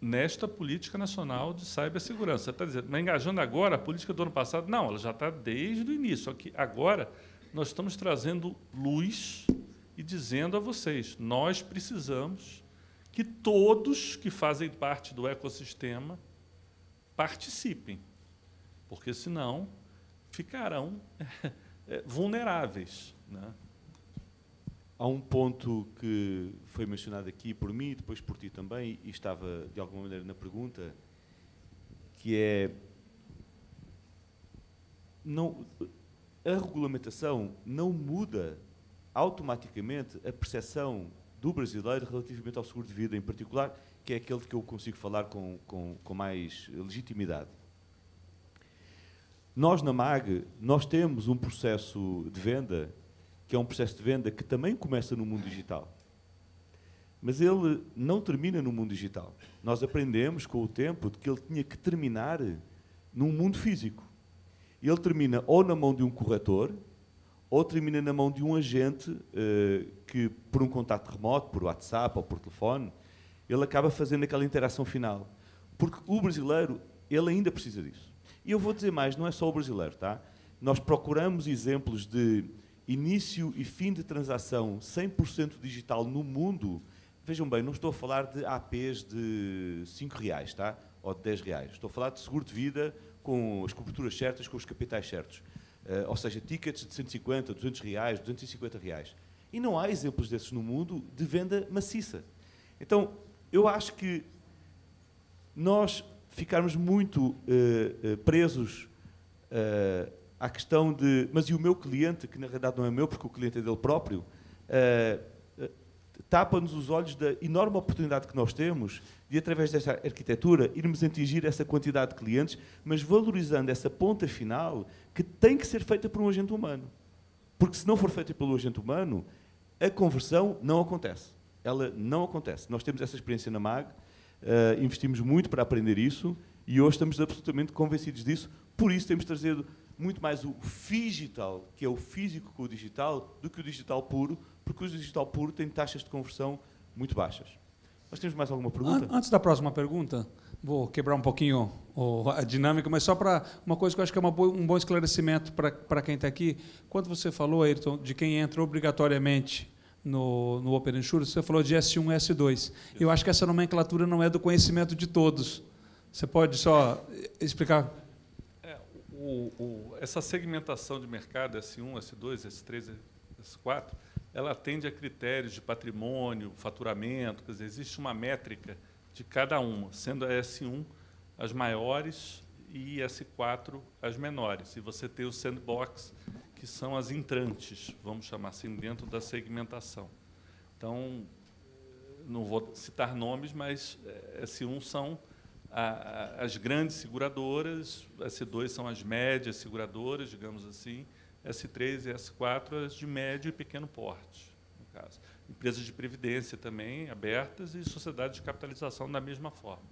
Speaker 4: nesta política nacional de cibersegurança. Você está dizendo, não é engajando agora a política do ano passado? Não, ela já está desde o início. Só que agora nós estamos trazendo luz e dizendo a vocês, nós precisamos que todos que fazem parte do ecossistema participem, porque senão ficarão vulneráveis, né?
Speaker 3: Há um ponto que foi mencionado aqui por mim, depois por ti também, e estava de alguma maneira na pergunta, que é a regulamentação não muda automaticamente a percepção do brasileiro relativamente ao seguro de vida, em particular, que é aquele que eu consigo falar com mais legitimidade. Nós, na MAG, nós temos um processo de venda, que é um processo de venda que também começa no mundo digital. Mas ele não termina no mundo digital. Nós aprendemos, com o tempo, de que ele tinha que terminar num mundo físico. Ele termina ou na mão de um corretor, ou termina na mão de um agente que, por um contacto remoto, por WhatsApp ou por telefone, ele acaba fazendo aquela interação final. Porque o brasileiro, ele ainda precisa disso. E eu vou dizer mais, não é só o brasileiro, tá? Nós procuramos exemplos de início e fim de transação 100% digital no mundo. Vejam bem, não estou a falar de APs de R$5, tá? Ou de R$10. Estou a falar de seguro de vida com as coberturas certas, com os capitais certos. Ou seja, tickets de 150, R$200, R$250. E não há exemplos desses no mundo de venda maciça. Então, eu acho que nós ficarmos muito presos à questão de... Mas e o meu cliente, que na realidade não é meu, porque o cliente é dele próprio, tapa-nos os olhos da enorme oportunidade que nós temos de, através desta arquitetura, irmos atingir essa quantidade de clientes, mas valorizando essa ponta final que tem que ser feita por um agente humano. Porque se não for feita pelo agente humano, a conversão não acontece. Ela não acontece. Nós temos essa experiência na MAG, investimos muito para aprender isso e hoje estamos absolutamente convencidos disso. Por isso temos trazido muito mais o phygital, que é o físico com o digital, do que o digital puro, porque o digital puro tem taxas de conversão muito baixas. Nós temos mais alguma pergunta?
Speaker 1: Antes da próxima pergunta, vou quebrar um pouquinho a dinâmica, mas só para uma coisa que eu acho que é um bom esclarecimento para quem está aqui. Quando você falou, Ayrton, de quem entra obrigatoriamente no Open Insurance, você falou de S1 e S2. Eu acho que essa nomenclatura não é do conhecimento de todos. Você pode só explicar?
Speaker 4: Essa segmentação de mercado, S1, S2, S3, S4, ela atende a critérios de patrimônio, faturamento, quer dizer, existe uma métrica de cada uma, sendo a S1 as maiores e S4 as menores. E você tem o sandbox, que são as entrantes, vamos chamar assim, dentro da segmentação. Então, não vou citar nomes, mas S1 são as grandes seguradoras, S2 são as médias seguradoras, digamos assim, S3 e S4 as de médio e pequeno porte, no caso. Empresas de previdência também abertas e sociedades de capitalização da mesma forma.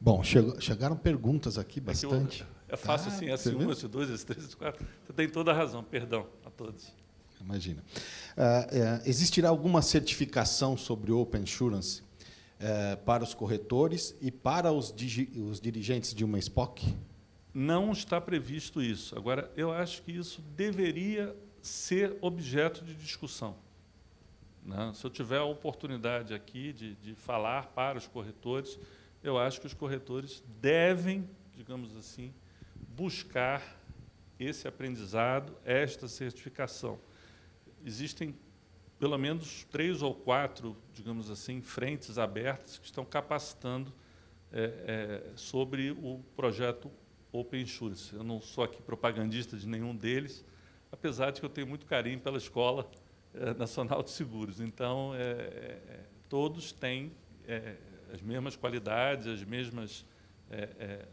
Speaker 2: Bom, chegaram perguntas aqui bastante.
Speaker 4: É fácil assim, S1, S2, S3, S4. Você tem toda a razão, perdão a todos.
Speaker 2: Imagina. Existirá alguma certificação sobre Open Insurance para os corretores e para os dirigentes de uma SPOC?
Speaker 4: Não está previsto isso. Agora, eu acho que isso deveria ser objeto de discussão. Né? Se eu tiver a oportunidade aqui de falar para os corretores, eu acho que os corretores devem, digamos assim, buscar esse aprendizado, esta certificação. Existem pelo menos 3 ou 4, digamos assim, frentes abertas que estão capacitando sobre o projeto Open Insurance. Eu não sou aqui propagandista de nenhum deles, apesar de que eu tenho muito carinho pela Escola Nacional de Seguros. Então, todos têm as mesmas qualidades, as mesmas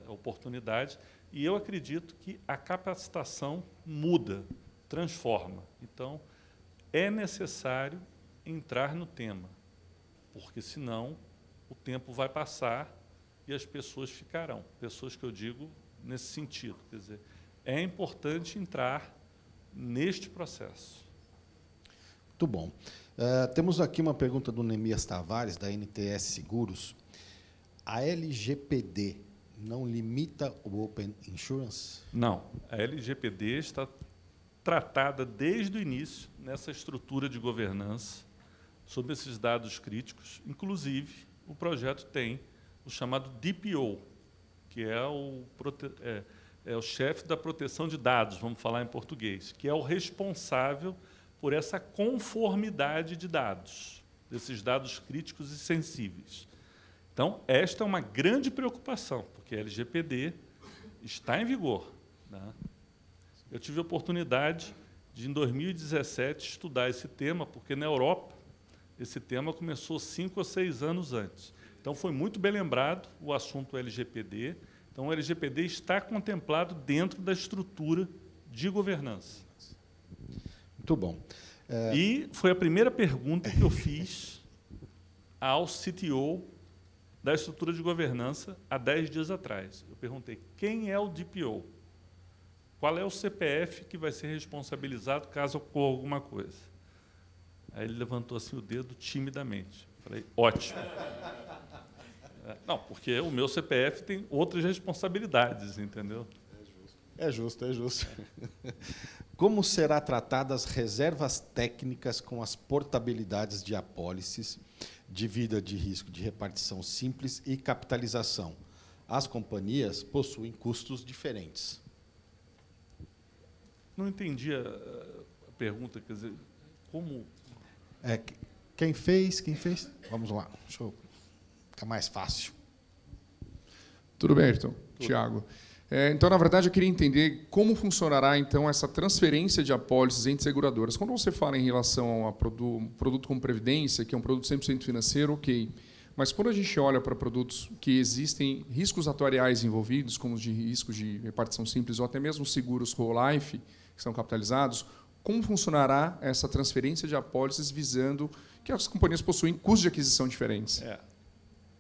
Speaker 4: oportunidades, e eu acredito que a capacitação muda, transforma. Então, é necessário entrar no tema, porque, senão, o tempo vai passar e as pessoas ficarão. Pessoas que eu digo nesse sentido. Quer dizer, é importante entrar neste processo.
Speaker 2: Muito bom. Temos aqui uma pergunta do Neemias Tavares, da NTS Seguros. A LGPD não limita o Open Insurance?
Speaker 4: Não. A LGPD está tratada desde o início nessa estrutura de governança sobre esses dados críticos. Inclusive, o projeto tem o chamado DPO, que é o chefe da proteção de dados, vamos falar em português, que é o responsável por essa conformidade de dados, desses dados críticos e sensíveis. Então, esta é uma grande preocupação, porque a LGPD está em vigor. Né? Eu tive a oportunidade de, em 2017, estudar esse tema, porque na Europa esse tema começou 5 ou 6 anos antes. Então, foi muito bem lembrado o assunto LGPD. Então, o LGPD está contemplado dentro da estrutura de governança.
Speaker 2: Muito bom.
Speaker 4: E foi a primeira pergunta que eu fiz ao CTO da estrutura de governança há 10 dias atrás. Eu perguntei, quem é o DPO? Qual é o CPF que vai ser responsabilizado caso ocorra alguma coisa? Aí ele levantou assim o dedo timidamente. Falei, ótimo. Não, porque o meu CPF tem outras responsabilidades, entendeu?
Speaker 2: É justo, é justo. Como será tratadas as reservas técnicas com as portabilidades de apólices, dívida de risco de repartição simples e capitalização? As companhias possuem custos diferentes.
Speaker 4: Não entendi a pergunta, quer dizer, como...
Speaker 2: Quem fez? Vamos lá, deixa eu ficar mais fácil.
Speaker 5: Tudo bem, Ayrton. Tiago. Então, na verdade, eu queria entender como funcionará então essa transferência de apólices entre seguradoras. Quando você fala em relação a produto como previdência, que é um produto 100% financeiro, ok. Mas quando a gente olha para produtos que existem riscos atuariais envolvidos, como os de riscos de repartição simples ou até mesmo seguros whole life, que são capitalizados, como funcionará essa transferência de apólices visando que as companhias possuem custos de aquisição diferentes?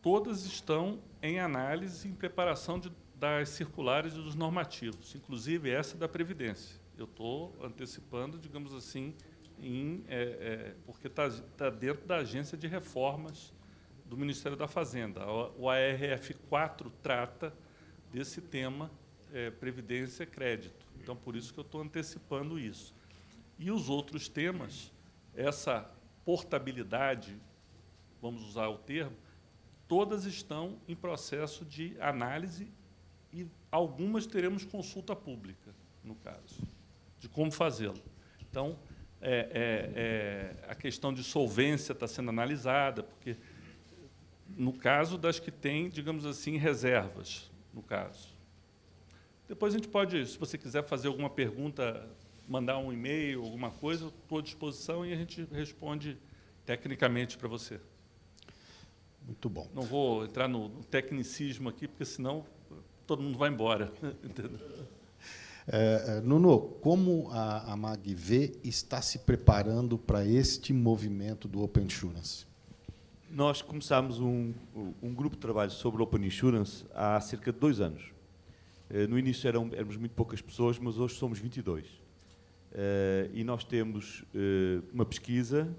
Speaker 4: Todas estão em análise e em preparação das circulares e dos normativos, inclusive essa da Previdência. Eu estou antecipando, digamos assim, porque está dentro da Agência de Reformas do Ministério da Fazenda. O ARF4 trata desse tema, Previdência e Crédito. Então, por isso que eu estou antecipando isso. E os outros temas, essa portabilidade, vamos usar o termo, todas estão em processo de análise e algumas teremos consulta pública, no caso, de como fazê-lo. Então, a questão de solvência está sendo analisada, porque, no caso das que têm, digamos assim, reservas, no caso. Depois a gente pode, se você quiser fazer alguma pergunta, mandar um e-mail, alguma coisa, estou à disposição e a gente responde tecnicamente para você.
Speaker 2: Muito bom.
Speaker 4: Não vou entrar no tecnicismo aqui, porque senão todo mundo vai embora.
Speaker 2: Nuno, como a MagV está se preparando para este movimento do Open Insurance?
Speaker 3: Nós começámos um grupo de trabalho sobre Open Insurance há cerca de 2 anos. No início éramos muito poucas pessoas, mas hoje somos 22. E nós temos uma pesquisa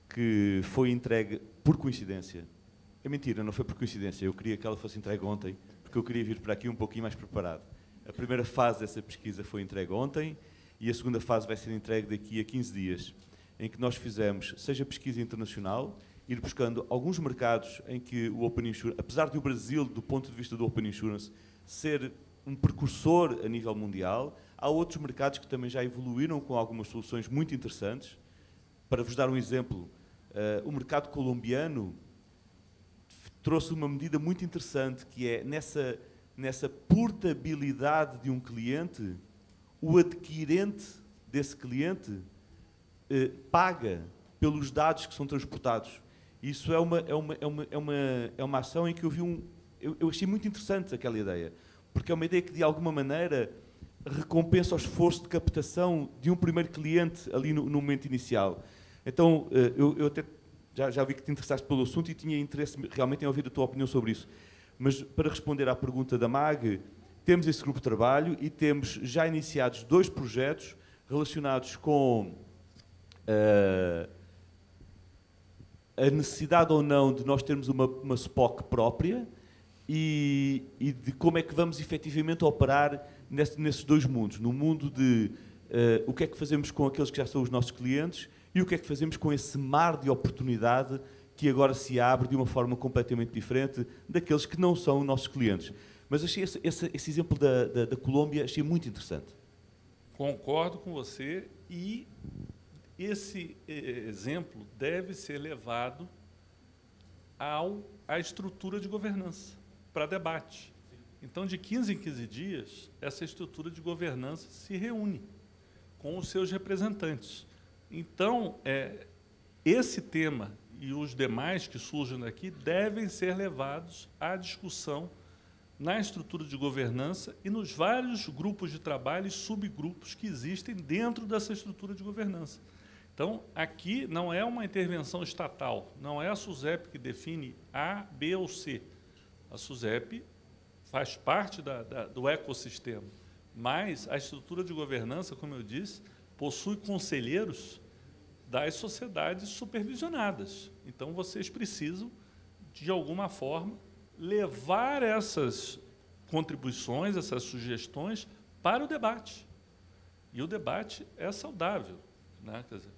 Speaker 3: que foi entregue por coincidência. É mentira, não foi por coincidência. Eu queria que ela fosse entregue ontem, porque eu queria vir para aqui um pouquinho mais preparado. A primeira fase dessa pesquisa foi entregue ontem e a segunda fase vai ser entregue daqui a 15 dias, em que nós fizemos, seja pesquisa internacional, ir buscando alguns mercados em que o Open Insurance, apesar de o Brasil, do ponto de vista do Open Insurance, ser um precursor a nível mundial, há outros mercados que também já evoluíram com algumas soluções muito interessantes. Para vos dar um exemplo, o mercado colombiano trouxe uma medida muito interessante, que é nessa portabilidade de um cliente, o adquirente desse cliente paga pelos dados que são transportados. Isso é uma ação em que eu achei muito interessante aquela ideia, porque é uma ideia que, de alguma maneira, recompensa o esforço de captação de um primeiro cliente ali no momento inicial. Então, eu até já vi que te interessaste pelo assunto e tinha interesse realmente em ouvir a tua opinião sobre isso. Mas, para responder à pergunta da MAG, temos esse grupo de trabalho e temos já iniciados 2 projetos relacionados com a necessidade ou não de nós termos uma SPOC própria e de como é que vamos efetivamente operar nesses 2 mundos. No mundo de o que é que fazemos com aqueles que já são os nossos clientes e o que é que fazemos com esse mar de oportunidade que agora se abre de uma forma completamente diferente daqueles que não são nossos clientes. Mas achei esse exemplo da Colômbia, achei muito interessante.
Speaker 4: Concordo com você e esse exemplo deve ser levado à estrutura de governança, para debate. Então, de 15 em 15 dias, essa estrutura de governança se reúne com os seus representantes. Então, esse tema e os demais que surgem daqui devem ser levados à discussão na estrutura de governança e nos vários grupos de trabalho e subgrupos que existem dentro dessa estrutura de governança. Então, aqui não é uma intervenção estatal, não é a SUSEP que define A, B ou C. A SUSEP faz parte do ecossistema, mas a estrutura de governança, como eu disse, possui conselheiros das sociedades supervisionadas. Então, vocês precisam, de alguma forma, levar essas contribuições, essas sugestões para o debate. E o debate é saudável, né? Quer dizer,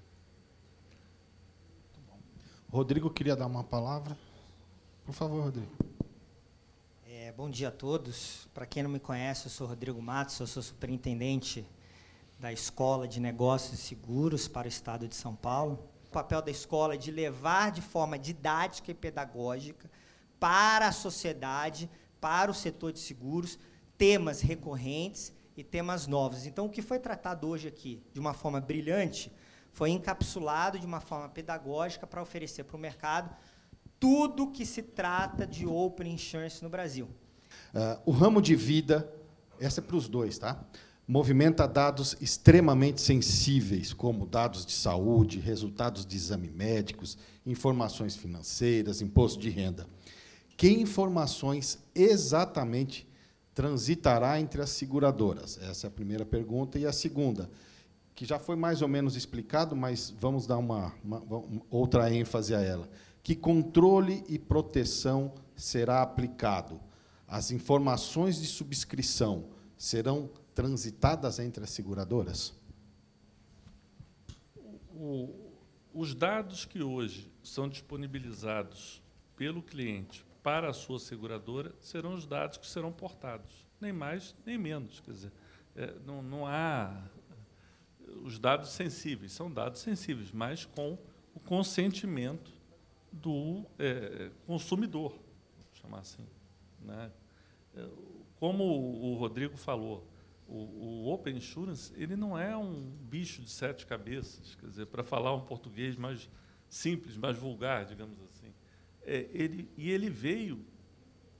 Speaker 2: Rodrigo queria dar uma palavra. Por favor, Rodrigo.
Speaker 6: Bom dia a todos. Para quem não me conhece, eu sou Rodrigo Matos, eu sou superintendente da Escola de Negócios e Seguros para o Estado de São Paulo. O papel da escola é de levar de forma didática e pedagógica para a sociedade, para o setor de seguros, temas recorrentes e temas novos. Então, o que foi tratado hoje aqui, de uma forma brilhante, foi encapsulado de uma forma pedagógica para oferecer para o mercado tudo que se trata de Open Insurance no Brasil.
Speaker 2: O ramo de vida, essa é para os dois, tá? Movimenta dados extremamente sensíveis, como dados de saúde, resultados de exame médicos, informações financeiras, imposto de renda. Que informações exatamente transitará entre as seguradoras? Essa é a primeira pergunta. E a segunda, que já foi mais ou menos explicado, mas vamos dar uma outra ênfase a ela. Que controle e proteção será aplicado? As informações de subscrição serão transitadas entre as seguradoras?
Speaker 4: Os dados que hoje são disponibilizados pelo cliente para a sua seguradora serão os dados que serão portados, nem mais nem menos. Quer dizer, não há os dados sensíveis, são dados sensíveis, mas com o consentimento do consumidor, vou chamar assim, né? Como o Rodrigo falou, o Open Insurance ele não é um bicho de 7 cabeças, quer dizer, para falar um português mais simples, mais vulgar, digamos assim. Ele veio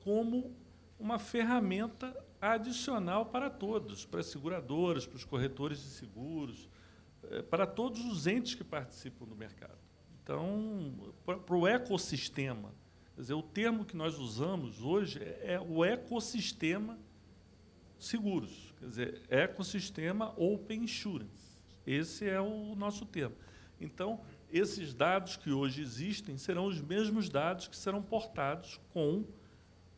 Speaker 4: como uma ferramenta adicional para todos, para as seguradoras, para os corretores de seguros, para todos os entes que participam do mercado. Então, para o ecossistema, quer dizer, o termo que nós usamos hoje é o ecossistema seguros, quer dizer, ecossistema Open Insurance. Esse é o nosso termo. Então, esses dados que hoje existem serão os mesmos dados que serão portados com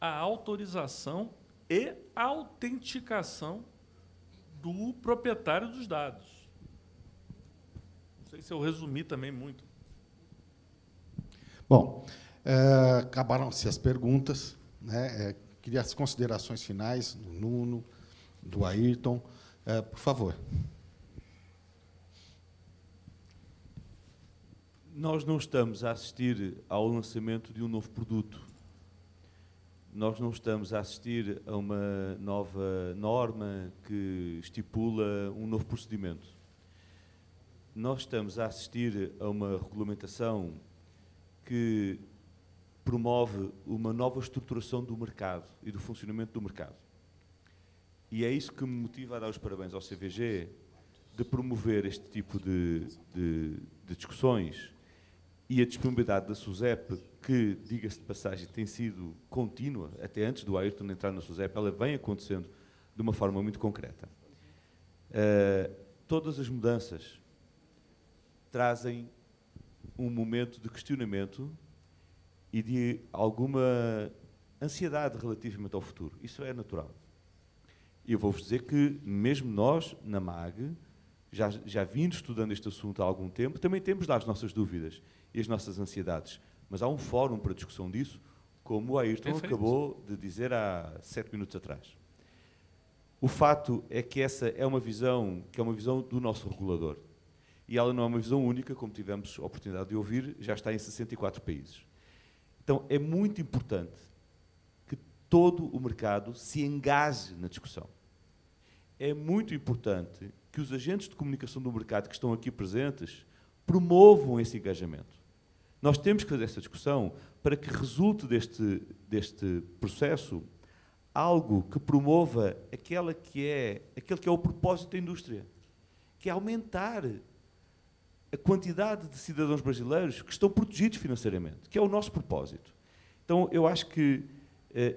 Speaker 4: a autorização e autenticação do proprietário dos dados. Não sei se eu resumi também muito.
Speaker 2: Bom, acabaram-se as perguntas, né? Queria as considerações finais do Nuno, do Ayrton. Por favor.
Speaker 3: Nós não estamos a assistir ao lançamento de um novo produto. Nós não estamos a assistir a uma nova norma que estipula um novo procedimento. Nós estamos a assistir a uma regulamentação que promove uma nova estruturação do mercado e do funcionamento do mercado. E é isso que me motiva a dar os parabéns ao CVG de promover este tipo de discussões e a disponibilidade da SUSEP, que, diga-se de passagem, tem sido contínua, até antes do Ayrton entrar na SUSEP, ela vem acontecendo de uma forma muito concreta. Todas as mudanças trazem um momento de questionamento e de alguma ansiedade relativamente ao futuro. Isso é natural. E eu vou-vos dizer que, mesmo nós, na MAG, já vindo estudando este assunto há algum tempo, também temos lá as nossas dúvidas e as nossas ansiedades. Mas há um fórum para discussão disso, como o Ayrton acabou de dizer há 7 minutos atrás. O fato é que essa é uma visão que é uma visão do nosso regulador. E ela não é uma visão única, como tivemos a oportunidade de ouvir, já está em 64 países. Então, é muito importante que todo o mercado se engaje na discussão. É muito importante que os agentes de comunicação do mercado que estão aqui presentes promovam esse engajamento. Nós temos que fazer essa discussão para que resulte deste processo algo que promova aquele que é o propósito da indústria, que é aumentar a quantidade de cidadãos brasileiros que estão protegidos financeiramente, que é o nosso propósito. Então, eu acho que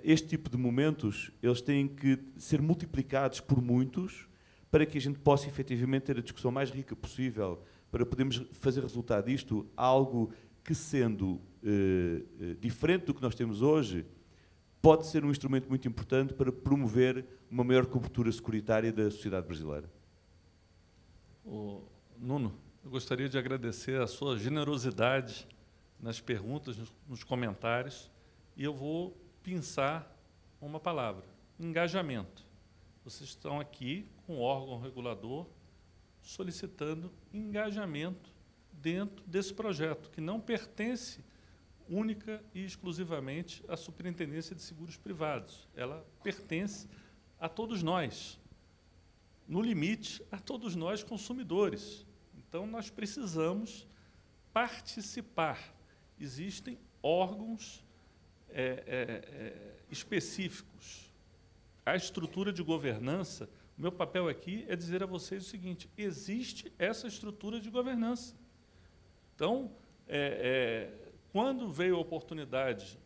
Speaker 3: este tipo de momentos eles têm que ser multiplicados por muitos para que a gente possa efetivamente ter a discussão mais rica possível, para podermos fazer resultar disto algo que, sendo diferente do que nós temos hoje, pode ser um instrumento muito importante para promover uma maior cobertura securitária da sociedade brasileira.
Speaker 4: Nuno, eu gostaria de agradecer a sua generosidade nas perguntas, nos comentários, e eu vou pensar uma palavra: engajamento. Vocês estão aqui com o órgão regulador solicitando engajamento dentro desse projeto, que não pertence única e exclusivamente à Superintendência de Seguros Privados. Ela pertence a todos nós, no limite, a todos nós consumidores. Então, nós precisamos participar. Existem órgãos específicos. A estrutura de governança, o meu papel aqui é dizer a vocês o seguinte: existe essa estrutura de governança. Então, quando veio a oportunidade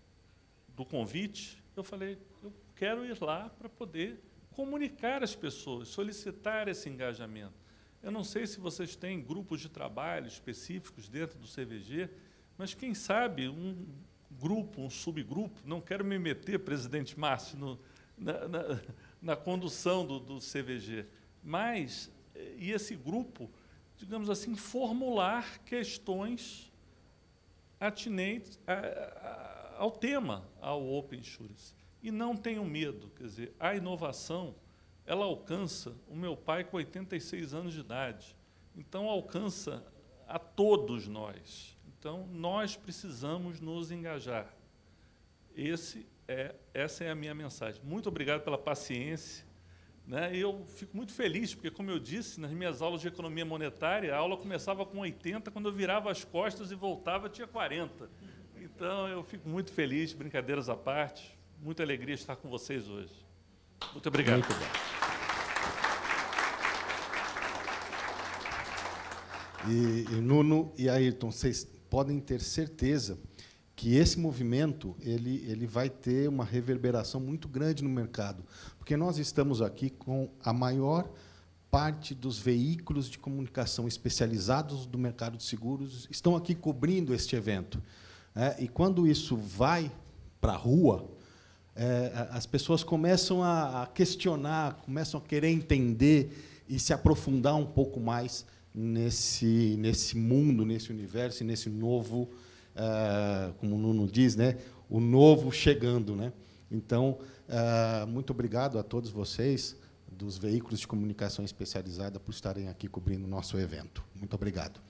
Speaker 4: do convite, eu falei, eu quero ir lá para poder comunicar às pessoas, solicitar esse engajamento. Eu não sei se vocês têm grupos de trabalho específicos dentro do CVG, mas, quem sabe, um grupo, um subgrupo, não quero me meter, presidente Márcio, na condução do CVG, mas, e esse grupo, digamos assim, formular questões atinentes ao tema, ao Open Insurance. E não tenham medo, quer dizer, a inovação, ela alcança o meu pai com 86 anos de idade, então alcança a todos nós. Então, nós precisamos nos engajar. Essa é a minha mensagem. Muito obrigado pela paciência, né? Eu fico muito feliz, porque, como eu disse, nas minhas aulas de economia monetária, a aula começava com 80, quando eu virava as costas e voltava, tinha 40. Então, eu fico muito feliz, brincadeiras à parte, muita alegria estar com vocês hoje. Muito obrigado.
Speaker 2: Muito bom. E Nuno e Ayrton, vocês podem ter certeza que esse movimento ele vai ter uma reverberação muito grande no mercado, porque nós estamos aqui com a maior parte dos veículos de comunicação especializados do mercado de seguros estão aqui cobrindo este evento. E quando isso vai para a rua, as pessoas começam a questionar, começam a querer entender e se aprofundar um pouco mais nesse mundo, nesse universo, nesse novo, como o Nuno diz, né, o novo chegando, né? Então, muito obrigado a todos vocês dos veículos de comunicação especializada por estarem aqui cobrindo o nosso evento. Muito obrigado.